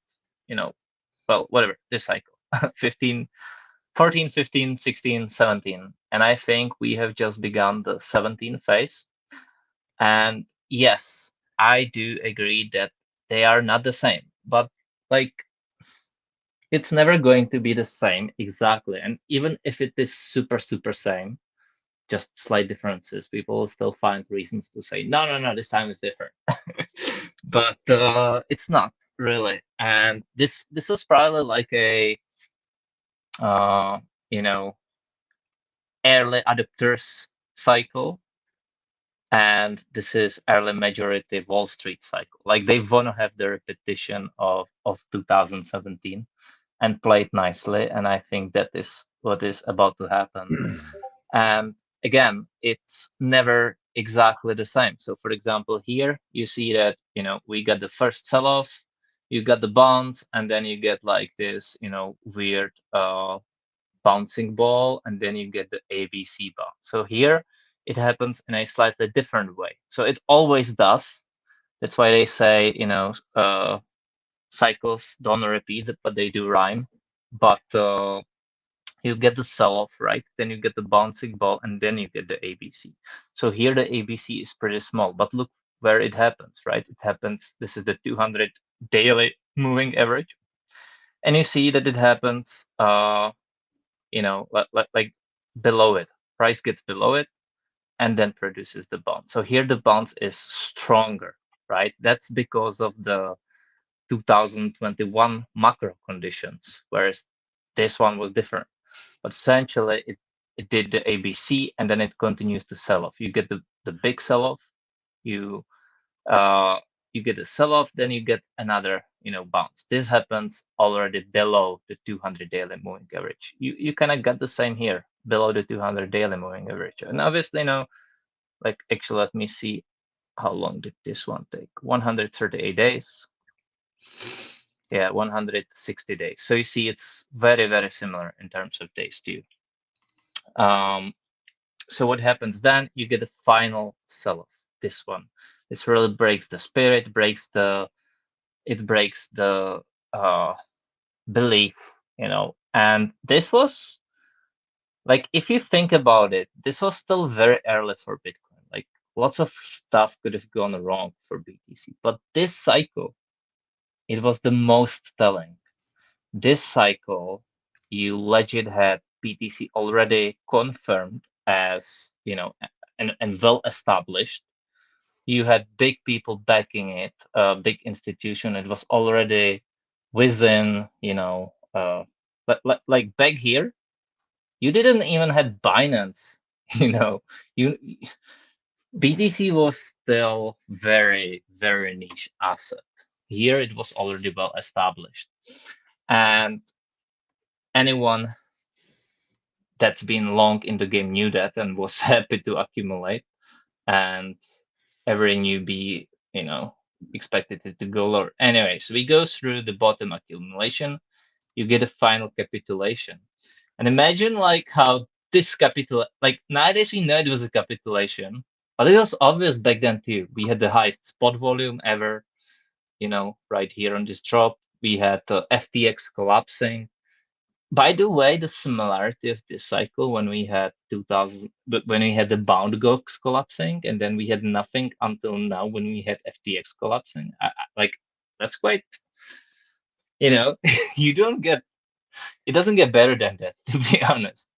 this cycle, 14, 15, 16, 17. And I think we have just begun the 17 phase. And yes, I do agree that they are not the same, but it's never going to be the same exactly. And even if it is super, super same, just slight differences, people will still find reasons to say, no, this time is different. But it's not really. And this was probably like a, early adopters cycle. And this is early majority Wall Street cycle. Like they want to have the repetition of 2017 and play it nicely. And I think that is what is about to happen. And again, it's never exactly the same. So for example, here you see that, we got the first sell-off, you got the bonds, and then you get like this, weird bouncing ball, and then you get the ABC bond. So here it happens in a slightly different way. So it always does. That's why they say, cycles don't repeat, but they do rhyme. But you get the sell-off, right? Then you get the bouncing ball, and then you get the ABC. So here the ABC is pretty small, but look where it happens, right? It happens, this is the 200 daily moving average. And you see that it happens, like below it. Price gets below it and then produces the bounce. So here the bounce is stronger, right? That's because of the 2021 macro conditions, whereas this one was different. But essentially, it did the ABC, and then it continues to sell off. You get the big sell off, you you get a sell off, then you get another bounce. This happens already below the 200 daily moving average. You kind of got the same here, below the 200 daily moving average. And obviously, like actually, let me see how long did this one take? 138 days. Yeah, 160 days. So you see, it's very, very similar in terms of days too. So what happens then? You get a final sell-off. This one, this really breaks the spirit, breaks the belief, And this was like, if you think about it, this was still very early for Bitcoin. Like lots of stuff could have gone wrong for BTC, but this cycle, it was the most telling. This cycle, you legit had BTC already confirmed as, and well established. You had big people backing it, a big institution. It was already within, like back here, you didn't even had Binance, you BTC was still very, very niche asset. Here it was already well established. And anyone that's been long in the game knew that and was happy to accumulate. And every newbie, expected it to go lower. Anyways, we go through the bottom accumulation. You get a final capitulation. And imagine like how this like nowadays we know it was a capitulation, but it was obvious back then too. We had the highest spot volume ever, right here on this drop. We had the FTX collapsing. By the way, the similarity of this cycle when we had 2000, but when we had the bound gox collapsing, and then we had nothing until now when we had FTX collapsing. Like that's quite, you don't get, it doesn't get better than that, to be honest.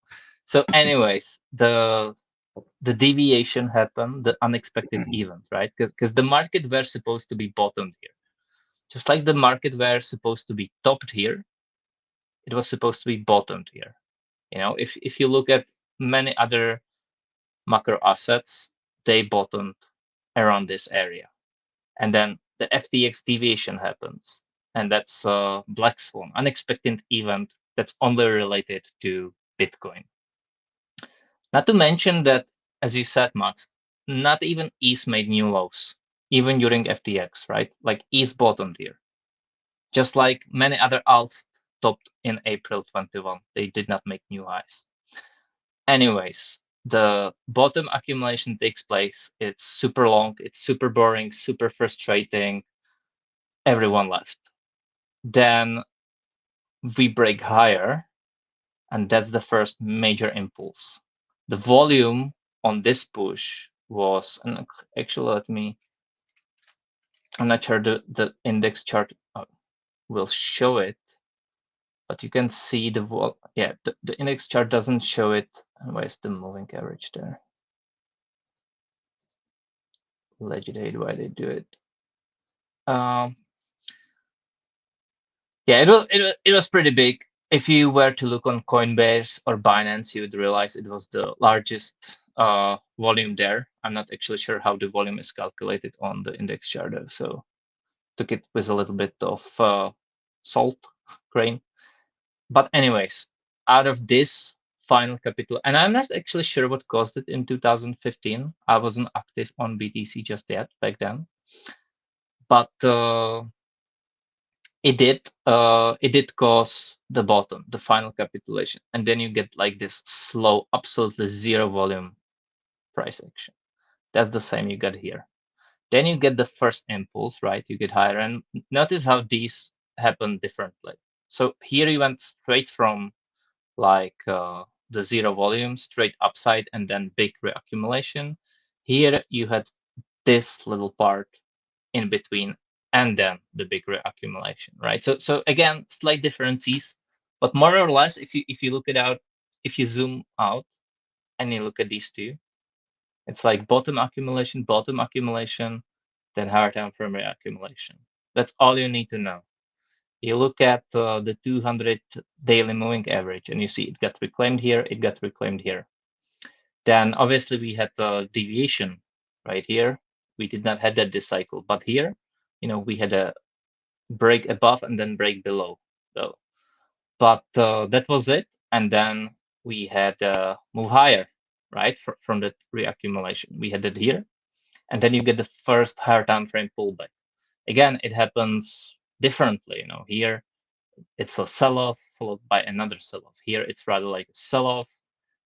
So, anyways, the deviation happened, the unexpected event, right? Because the market were supposed to be bottomed here, just like the market were supposed to be topped here. It was supposed to be bottomed here. If you look at many other macro assets, they bottomed around this area, and then the FTX deviation happens, and that's a black swan, unexpected event that's only related to Bitcoin. Not to mention that, as you said, Max, not even ETH made new lows, even during FTX, right? Like ETH bottomed here, just like many other alts topped in April 21. They did not make new highs. Anyways, the bottom accumulation takes place. It's super long, it's super boring, super frustrating. Everyone left. Then we break higher, and that's the first major impulse. The volume on this push was, and actually, I'm not sure the index chart will show it, but you can see the index chart doesn't show it. Where's the moving average there? Legit why they do it. Yeah, it was pretty big. If you were to look on Coinbase or Binance, you would realize it was the largest volume there. I'm not actually sure how the volume is calculated on the index chart, so took it with a little bit of salt grain. But anyways, out of this final capital, and I'm not actually sure what caused it in 2015. I wasn't active on BTC just yet back then. But it did cause the bottom, the final capitulation, and then you get like this slow, absolutely zero volume price action. That's the same you got here. Then you get the first impulse, right? You get higher, and notice how these happen differently. So here you went straight from like the zero volume straight upside and then big reaccumulation. Here you had this little part in between and then the big reaccumulation, right? So again, slight differences, but more or less, if you look it out, if you zoom out and you look at these two, it's like bottom accumulation, then higher time frame reaccumulation. That's all you need to know. You look at the 200 daily moving average and you see it got reclaimed here, it got reclaimed here. Then obviously we had the deviation right here. We did not have that this cycle, but here, we had a break above and then break below though. But that was it. And then we had move higher, right? From the reaccumulation. We had it here. And then you get the first higher time frame pullback. Again, it happens differently. Here it's a sell-off followed by another sell-off. Here it's rather like a sell-off,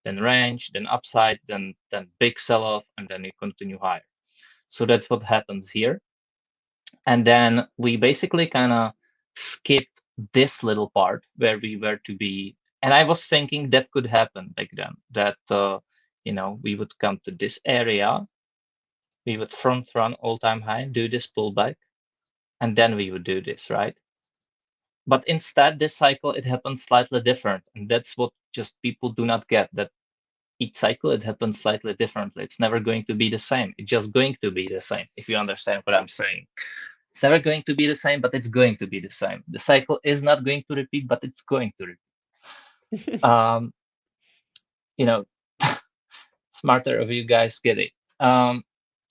then range, then upside, then big sell-off, and then you continue higher. So that's what happens here. And then we basically kind of skipped this little part where we were to be. And I was thinking that could happen back then, that, we would come to this area, we would front run all-time high, do this pullback, and then we would do this, right? But instead, this cycle, it happens slightly different. And that's what just people do not get, that each cycle, it happens slightly differently. It's never going to be the same. It's just going to be the same, if you understand what I'm saying. It's never going to be the same, but it's going to be the same. The cycle is not going to repeat, but it's going to repeat. Smarter of you guys get it.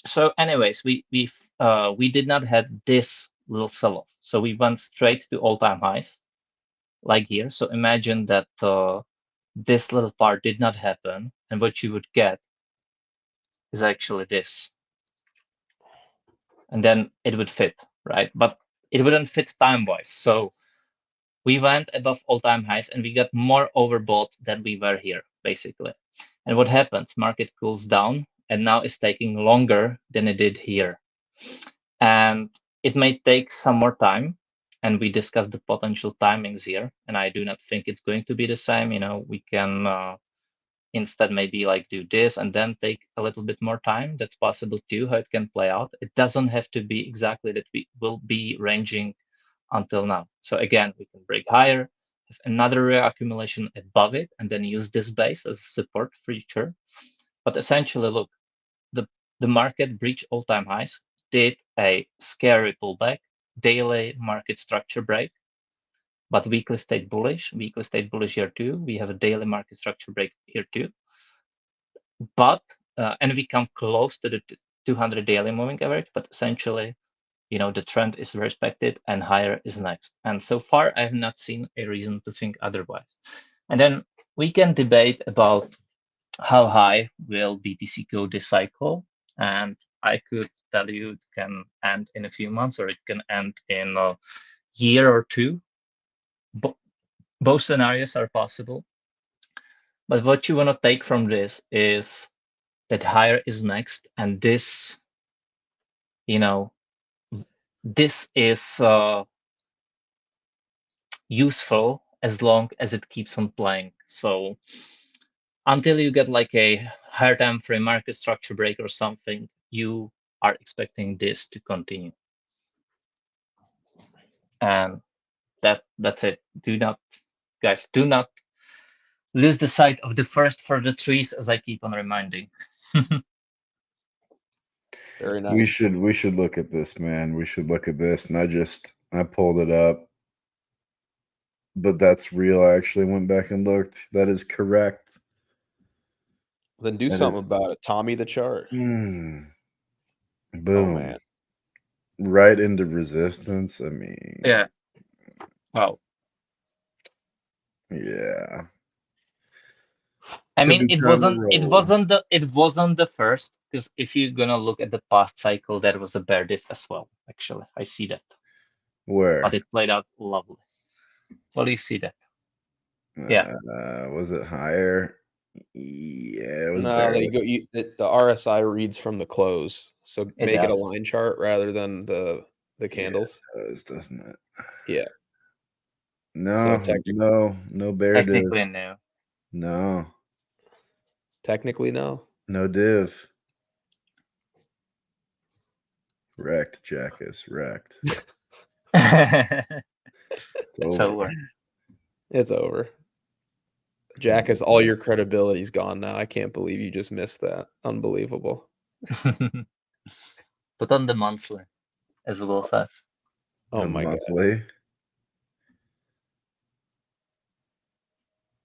So anyways, we did not have this little sell-off. So we went straight to all-time highs, like here. So imagine that this little part did not happen, and what you would get is actually this. And then it would fit, right? But it wouldn't fit time-wise. So we went above all-time highs and we got more overbought than we were here, basically. And what happens? Market cools down and now it's taking longer than it did here. And it may take some more time. And we discussed the potential timings here. And I do not think it's going to be the same. We can instead maybe like do this and then take a little bit more time. That's possible too, how it can play out. It doesn't have to be exactly that we will be ranging until now. So again, we can break higher, have another reaccumulation above it, and then use this base as support for future. But essentially, look, the market breached all-time highs, did a scary pullback, daily market structure break, but weekly stayed bullish here too. We have a daily market structure break here too. But, and we come close to the 200 daily moving average, but essentially, the trend is respected and higher is next. And so far, I have not seen a reason to think otherwise. And then we can debate about how high will BTC go this cycle. And I could tell you it can end in a few months or it can end in a year or two. Both scenarios are possible. But what you want to take from this is that higher is next. And this, this is useful as long as it keeps on playing. So until you get like a higher time frame market structure break or something, you are expecting this to continue. And that's it. Do not lose the sight of the forest for the trees, as I keep on reminding. Very nice. We should look at this, man. We should look at this. And I pulled it up. But that's real. I actually went back and looked. That is correct. Then do something about it. Tommy the chart. Boom. Oh man. Right into resistance. I mean. Yeah. Wow. Yeah. I mean, it wasn't the first, because if you're gonna look at the past cycle, there was a bear diff as well. Actually, I see that. Where? but it played out lovely. Well, you see that. Yeah. Was it higher? Yeah, it was No, barely. the RSI reads from the close, so It make it a does. line chart rather than the candles. Yeah, it does, doesn't it? Yeah. No, no bear div. Technically, no. No, Technically, no. no div. Wrecked, Jackass, wrecked. It's over. It's over. Jackass, all your credibility's gone now. I can't believe you just missed that. Unbelievable. Put on the monthly, as Will says. Oh The my god. monthly.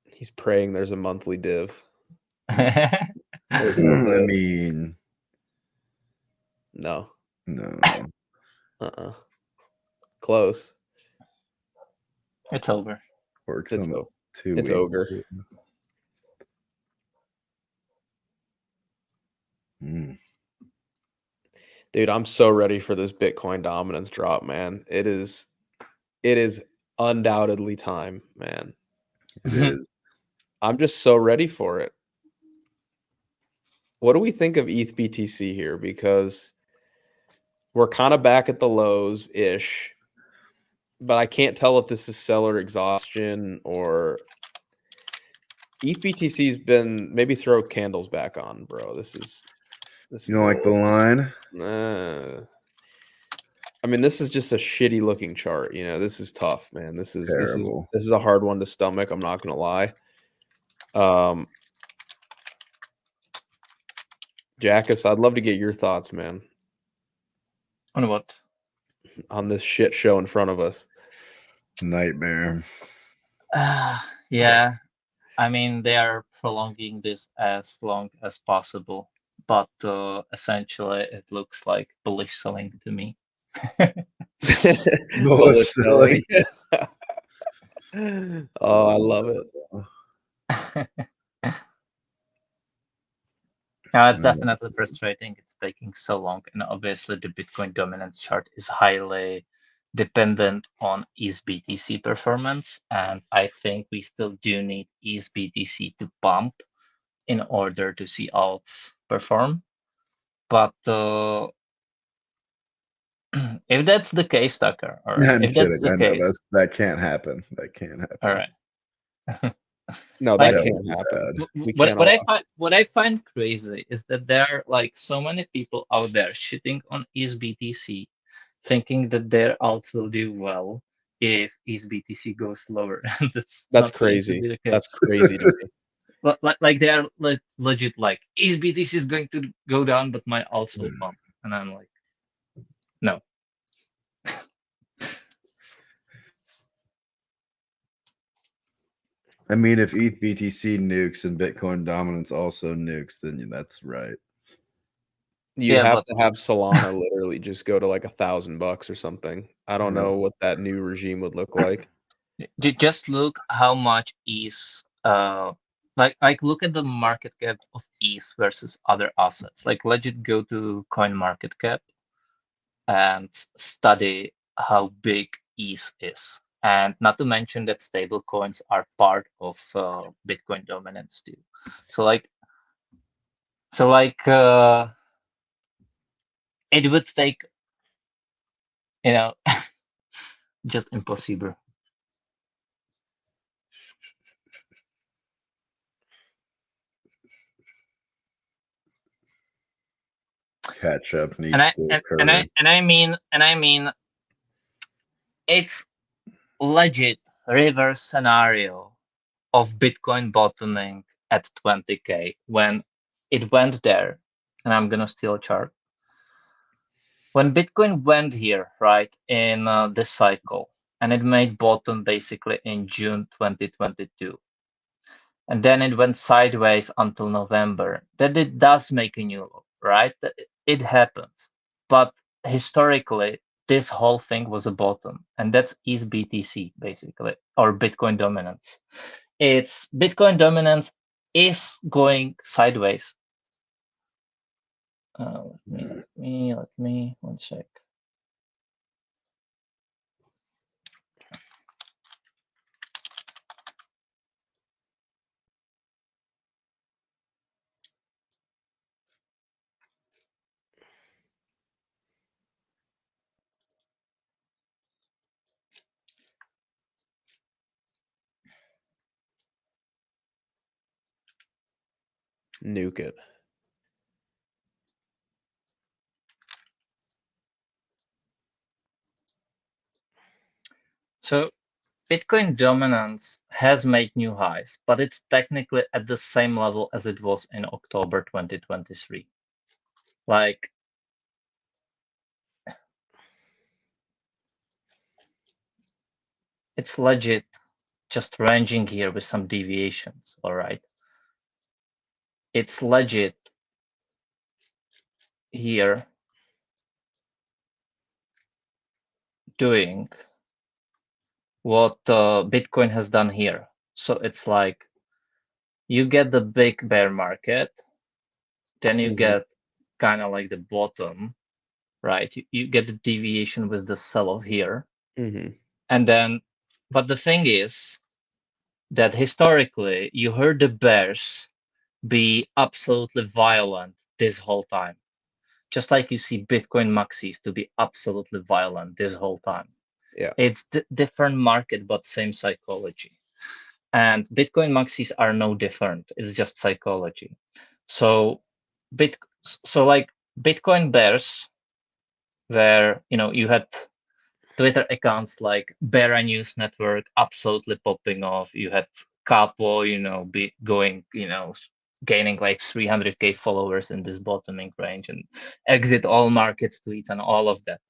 He's praying there's a monthly div. I There's no div. mean, No. no. Close. It's over. Works It's on the o- 2 it's week. ogre. Dude, I'm so ready for this Bitcoin dominance drop, man. It is undoubtedly time, man. It is. I'm just so ready for it. What do we think of ETH BTC here? Because we're kind of back at the lows ish, but I can't tell if this is seller exhaustion or ETH BTC's been maybe throw candles back on, bro. This is You don't like the line? I mean, this is just a shitty looking chart. You know, this is tough, man. This is Terrible. this is a hard one to stomach. I'm not gonna lie. Jackass, I'd love to get your thoughts, man, On what? on this shit show in front of us. Nightmare. Yeah. I mean, they are prolonging this as long as possible, but essentially it looks like bullish selling to me. Bullish selling. Oh, I love it. Now, it's definitely frustrating. It's taking so long, and obviously the Bitcoin dominance chart is highly dependent on ETH-BTC performance, and I think we still do need ETH-BTC to pump in order to see alts perform. But if that's the case, Tucker, or I'm if kidding. that's the I know case, that can't happen. That can't happen. all right. No, Like, that can't happen. We what cannot. what I find crazy is that there are like so many people out there shitting on ETH-BTC, thinking that their alts will do well if ETH-BTC goes lower. That's not going to crazy. be the case. That's crazy to me. Like they are legit like ETH-BTC is going to go down, but my alts will pump, and I'm like, no. I mean, if ETH BTC nukes and Bitcoin dominance also nukes, then that's right. You have to have Solana literally just go to like $1,000 or something. I don't know what that new regime would look like. Just look how much is like look at the market cap of ETH versus other assets. Like legit go to coin market cap and study how big ETH is. And not to mention that stable coins are part of Bitcoin dominance too. So like it would take, you know, just impossible. Catch up needs And to occur. I mean it's legit reverse scenario of Bitcoin bottoming at 20K when it went there. And I'm gonna steal a chart. When Bitcoin went here, right, in this cycle, and it made bottom basically in June 2022. And then it went sideways until November. That it does make a new low, right? It happens. But historically, this whole thing was a bottom. And that's ETH-BTC, basically, or Bitcoin dominance. It's Bitcoin dominance is going sideways. Let me, one sec. Nuke it. So Bitcoin dominance has made new highs, but it's technically at the same level as it was in October 2023. Like, it's legit just ranging here with some deviations, all right? It's legit here doing what Bitcoin has done here. So it's like you get the big bear market, then you get kind of like the bottom, right? You get the deviation with the sell-off here. And then, but the thing is that historically, you heard the bears be absolutely violent this whole time. Just like you see Bitcoin maxis to be absolutely violent this whole time. Yeah. It's different market, but same psychology. And Bitcoin maxis are no different. It's just psychology. So like Bitcoin bears, where you had Twitter accounts like Bear News Network absolutely popping off. You had Capo, be going, gaining like 300K followers in this bottoming range, and exit all markets tweets and all of that.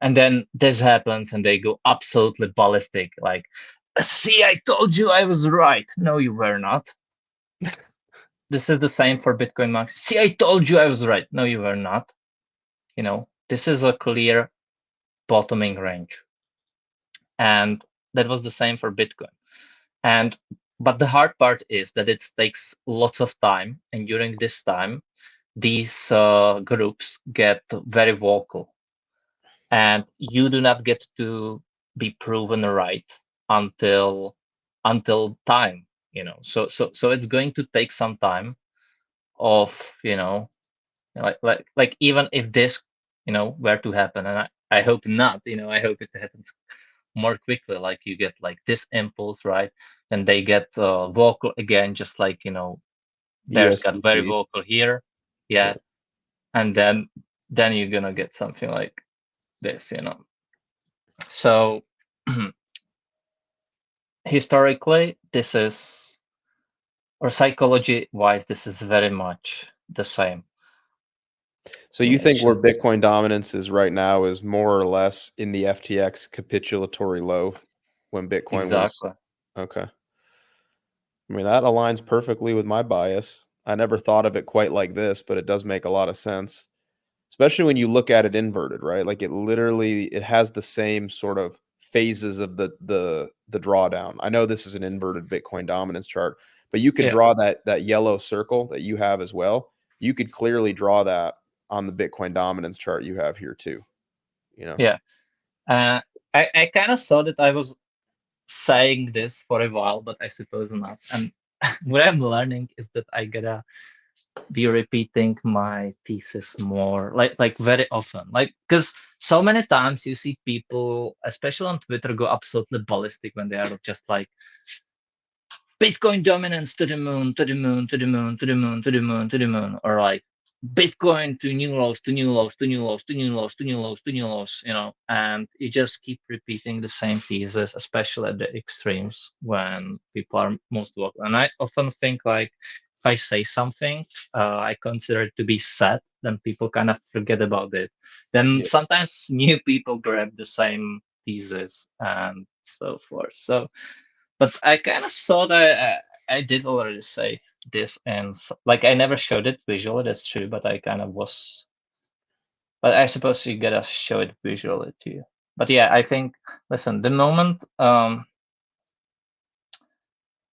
And then this happens and they go absolutely ballistic. Like, see, I told you I was right. No, you were not. This is the same for Bitcoin Max. See, I told you I was right. No, you were not. This is a clear bottoming range. And that was the same for Bitcoin. But the hard part is that it takes lots of time. And during this time, these groups get very vocal. And you do not get to be proven right until time, So it's going to take some time of, like even if this, were to happen, and I hope not, I hope it happens more quickly, like you get like this impulse, right? Then they get vocal again, just like, bears got very USDT. vocal here. Yeah. And then you're gonna get something like this, So historically, this is, or psychology wise, this is very much the same. So you think where Bitcoin dominance is right now is more or less in the FTX capitulatory low when Bitcoin Exactly. was okay. I mean, that aligns perfectly with my bias. I never thought of it quite like this, but it does make a lot of sense. Especially when you look at it inverted, right? Like it has the same sort of phases of the drawdown. I know this is an inverted Bitcoin dominance chart, but you could draw that yellow circle that you have as well. You could clearly draw that on the Bitcoin dominance chart you have here too. Yeah. I kind of saw that I was saying this for a while, but I suppose not. And what I'm learning is that I gotta be repeating my thesis more, like very often, like because so many times you see people, especially on Twitter, go absolutely ballistic when they are just like Bitcoin dominance to the moon, to the moon, to the moon, to the moon, to the moon, to the moon, or like Bitcoin to new lows, to new lows, to new lows, to new lows, to new lows, to new lows, and you just keep repeating the same thesis, especially at the extremes when people are most vocal. And I often think like if I say something, I consider it to be set, then people kind of forget about it. Then sometimes new people grab the same thesis and so forth. So but I kind of saw that I did already say this, and like I never showed it visually. That's true, but I kind of was. But I suppose you gotta show it visually too. But yeah, I think. Listen, the moment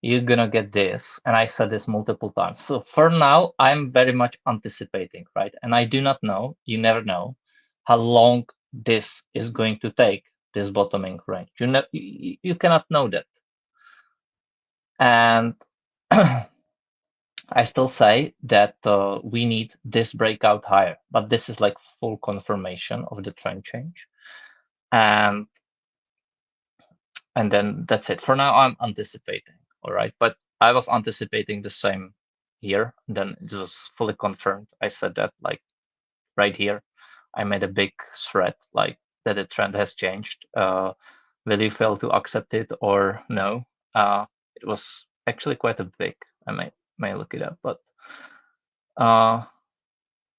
you're gonna get this, and I said this multiple times. So for now, I'm very much anticipating, right? And I do not know. You never know how long this is going to take. This bottoming range. You cannot know that. And I still say that we need this breakout higher, but this is like full confirmation of the trend change. And then that's it. For now, I'm anticipating, all right? But I was anticipating the same here, and then it was fully confirmed. I said that like right here. I made a big thread like that the trend has changed. Will you fail to accept it or no? It was actually quite a big. I may look it up, but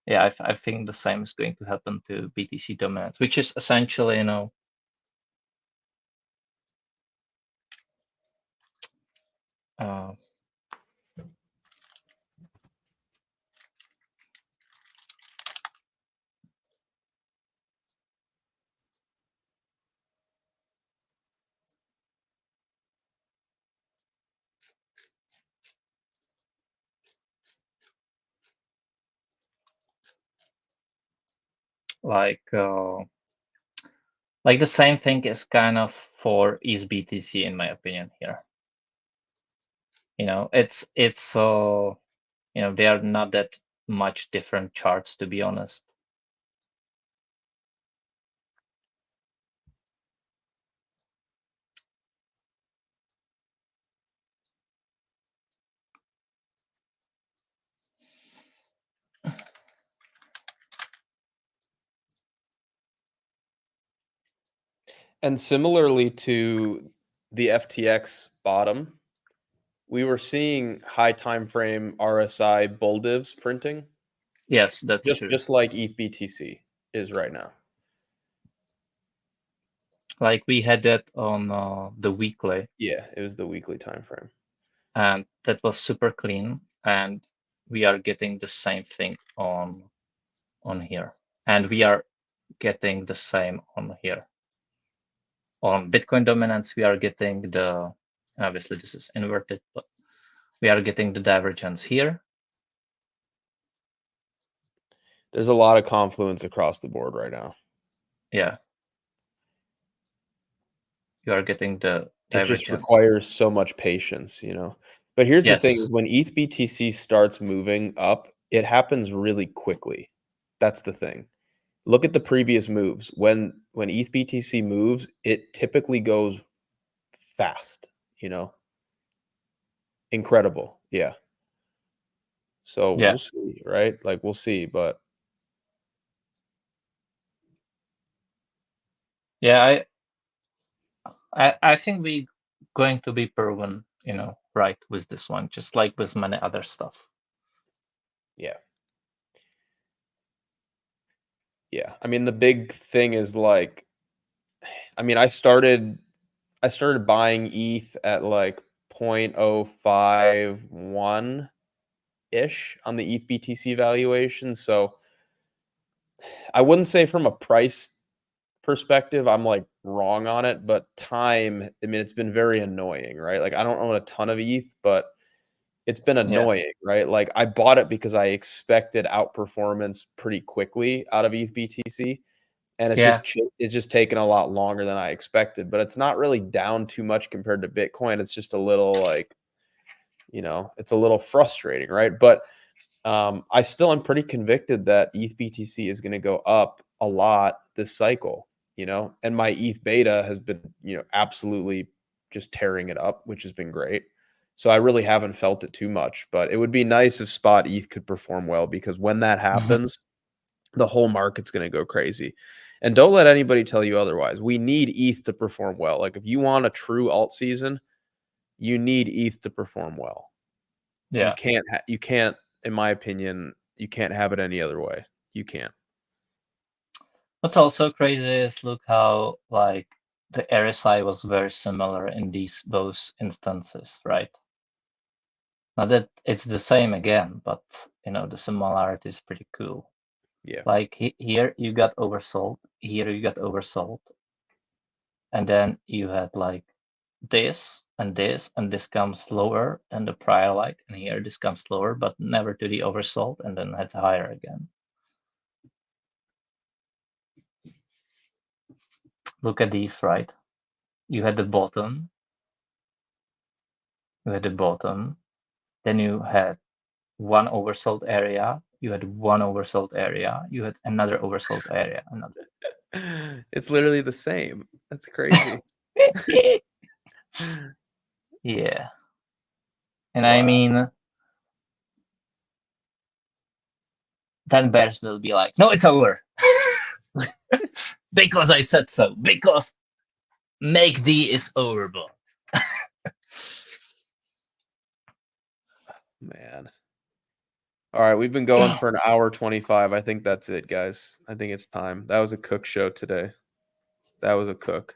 yeah, I think the same is going to happen to BTC dominance, which is essentially, you know, like the same thing is kind of for ETH BTC in my opinion here. You know, it's you know, they are not that much different charts, to be honest. And similarly to the FTX bottom, we were seeing high time frame RSI bull divs printing. Yes, that's true. Just like ETH BTC is right now. Like we had that on the weekly. Yeah, it was the weekly time frame. And that was super clean. And we are getting the same thing on here. And we are getting the same on here. On Bitcoin dominance, we are getting the, obviously this is inverted, but we are getting the divergence here. There's a lot of confluence across the board right now. Yeah. You are getting the divergence. It just requires so much patience, you know. But here's the thing: is when ETH BTC starts moving up, it happens really quickly. That's the thing. Look at the previous moves. When ETH BTC moves, it typically goes fast, you know. Incredible. Yeah. So Yeah. we'll see, right? Like we'll see, but yeah, I think we going to be proven, you know, right with this one, just like with many other stuff. yeah. Yeah. I mean, the big thing is like, I mean, I started buying ETH at like 0.051 ish on the ETH BTC valuation. So I wouldn't say from a price perspective I'm like wrong on it, but time, I mean, it's been very annoying, right? Like I don't own a ton of ETH, but it's been annoying, right? Like I bought it because I expected outperformance pretty quickly out of ETH BTC. And it's just taken a lot longer than I expected, but it's not really down too much compared to Bitcoin. It's just a little like, you know, it's a little frustrating, right? But I still am pretty convicted that ETH BTC is going to go up a lot this cycle, you know, and my ETH beta has been, you know, absolutely just tearing it up, which has been great. So I really haven't felt it too much, but it would be nice if spot ETH could perform well, because when that happens, the whole market's going to go crazy. And don't let anybody tell you otherwise. We need ETH to perform well. Like if you want a true alt season, you need ETH to perform well. Yeah. You can't, in my opinion, you can't have it any other way. You can't. What's also crazy is look how like the RSI was very similar in these both instances, right? Not that it's the same again, but you know, the similarity is pretty cool. Yeah. Like here you got oversold, here you got oversold, and then you had like this and this, and this comes lower and the prior like, and here this comes lower, but never to the oversold, and then it's higher again. Look at these, right? You had the bottom, then you had one oversold area, you had one oversold area, you had another oversold area, another. It's literally the same. That's crazy. Yeah. And Wow. I mean, then bears will be like, no, it's over. Because I said so. Because MACD is overbought. Man. All right, we've been going for an hour 25. I think that's it, guys. I think it's time. That was a cook show today. That was a cook.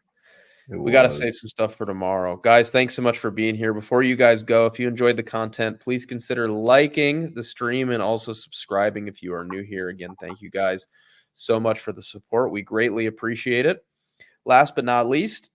We got to save some stuff for tomorrow. Guys, thanks so much for being here. Before you guys go, if you enjoyed the content, please consider liking the stream and also subscribing if you are new here. Again, thank you guys so much for the support. We greatly appreciate it. Last but not least,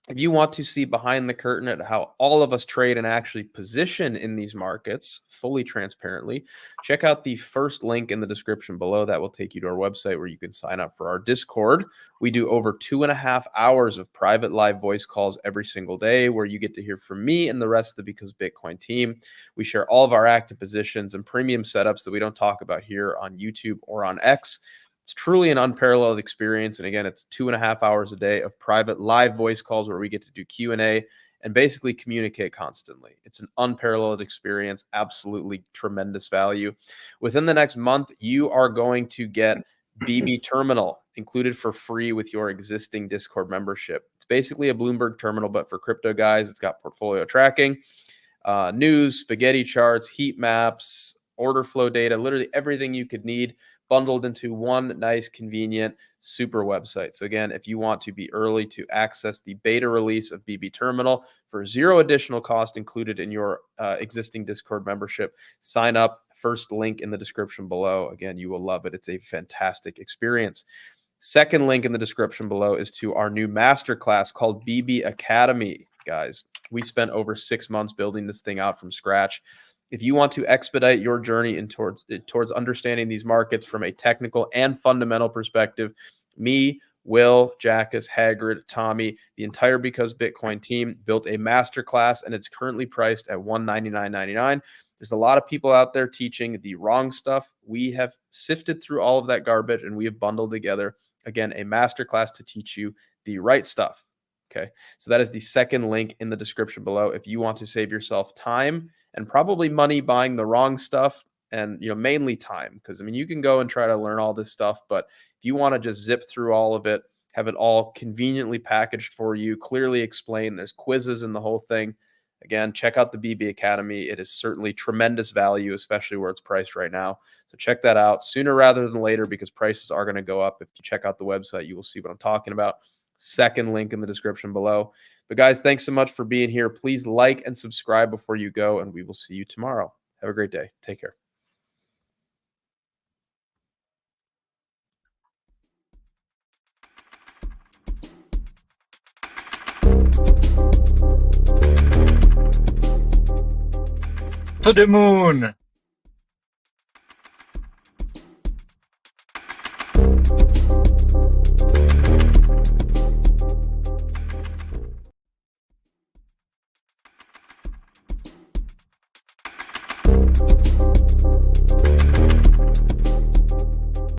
if you want to see behind the curtain at how all of us trade and actually position in these markets fully transparently, check out the first link in the description below. That will take you to our website where you can sign up for our Discord. We do over 2.5 hours of private live voice calls every single day where you get to hear from me and the rest of the Because Bitcoin team. We share all of our active positions and premium setups that we don't talk about here on YouTube or on X. It's truly an unparalleled experience. And again, it's 2.5 hours a day of private live voice calls where we get to do Q&A and basically communicate constantly. It's an unparalleled experience, absolutely tremendous value. Within the next month, you are going to get BB Terminal included for free with your existing Discord membership. It's basically a Bloomberg terminal, but for crypto guys. It's got portfolio tracking, news, spaghetti charts, heat maps, order flow data, literally everything you could need bundled into one nice, convenient, super website. So again, if you want to be early to access the beta release of BB Terminal for zero additional cost included in your existing Discord membership, sign up. First link in the description below. Again, you will love it. It's a fantastic experience. Second link in the description below is to our new masterclass called BB Academy. Guys, we spent over 6 months building this thing out from scratch. If you want to expedite your journey towards understanding these markets from a technical and fundamental perspective, me, Will, Jackus, Hagrid, Tommy, the entire Because Bitcoin team built a masterclass, and it's currently priced at $199.99. There's a lot of people out there teaching the wrong stuff. We have sifted through all of that garbage, and we have bundled together, again, a masterclass to teach you the right stuff. Okay, so that is the second link in the description below. If you want to save yourself time and probably money buying the wrong stuff, and mainly time, because I mean you can go and try to learn all this stuff, but if you want to just zip through all of it, have it all conveniently packaged for you, clearly explained, there's quizzes and the whole thing. Again, check out the BB Academy. It is certainly tremendous value, especially where it's priced right now. So check that out sooner rather than later, because prices are going to go up. If you check out the website, you will see what I'm talking about. Second link in the description below. But guys, thanks so much for being here. Please like and subscribe before you go, and we will see you tomorrow. Have a great day. Take care. To the moon!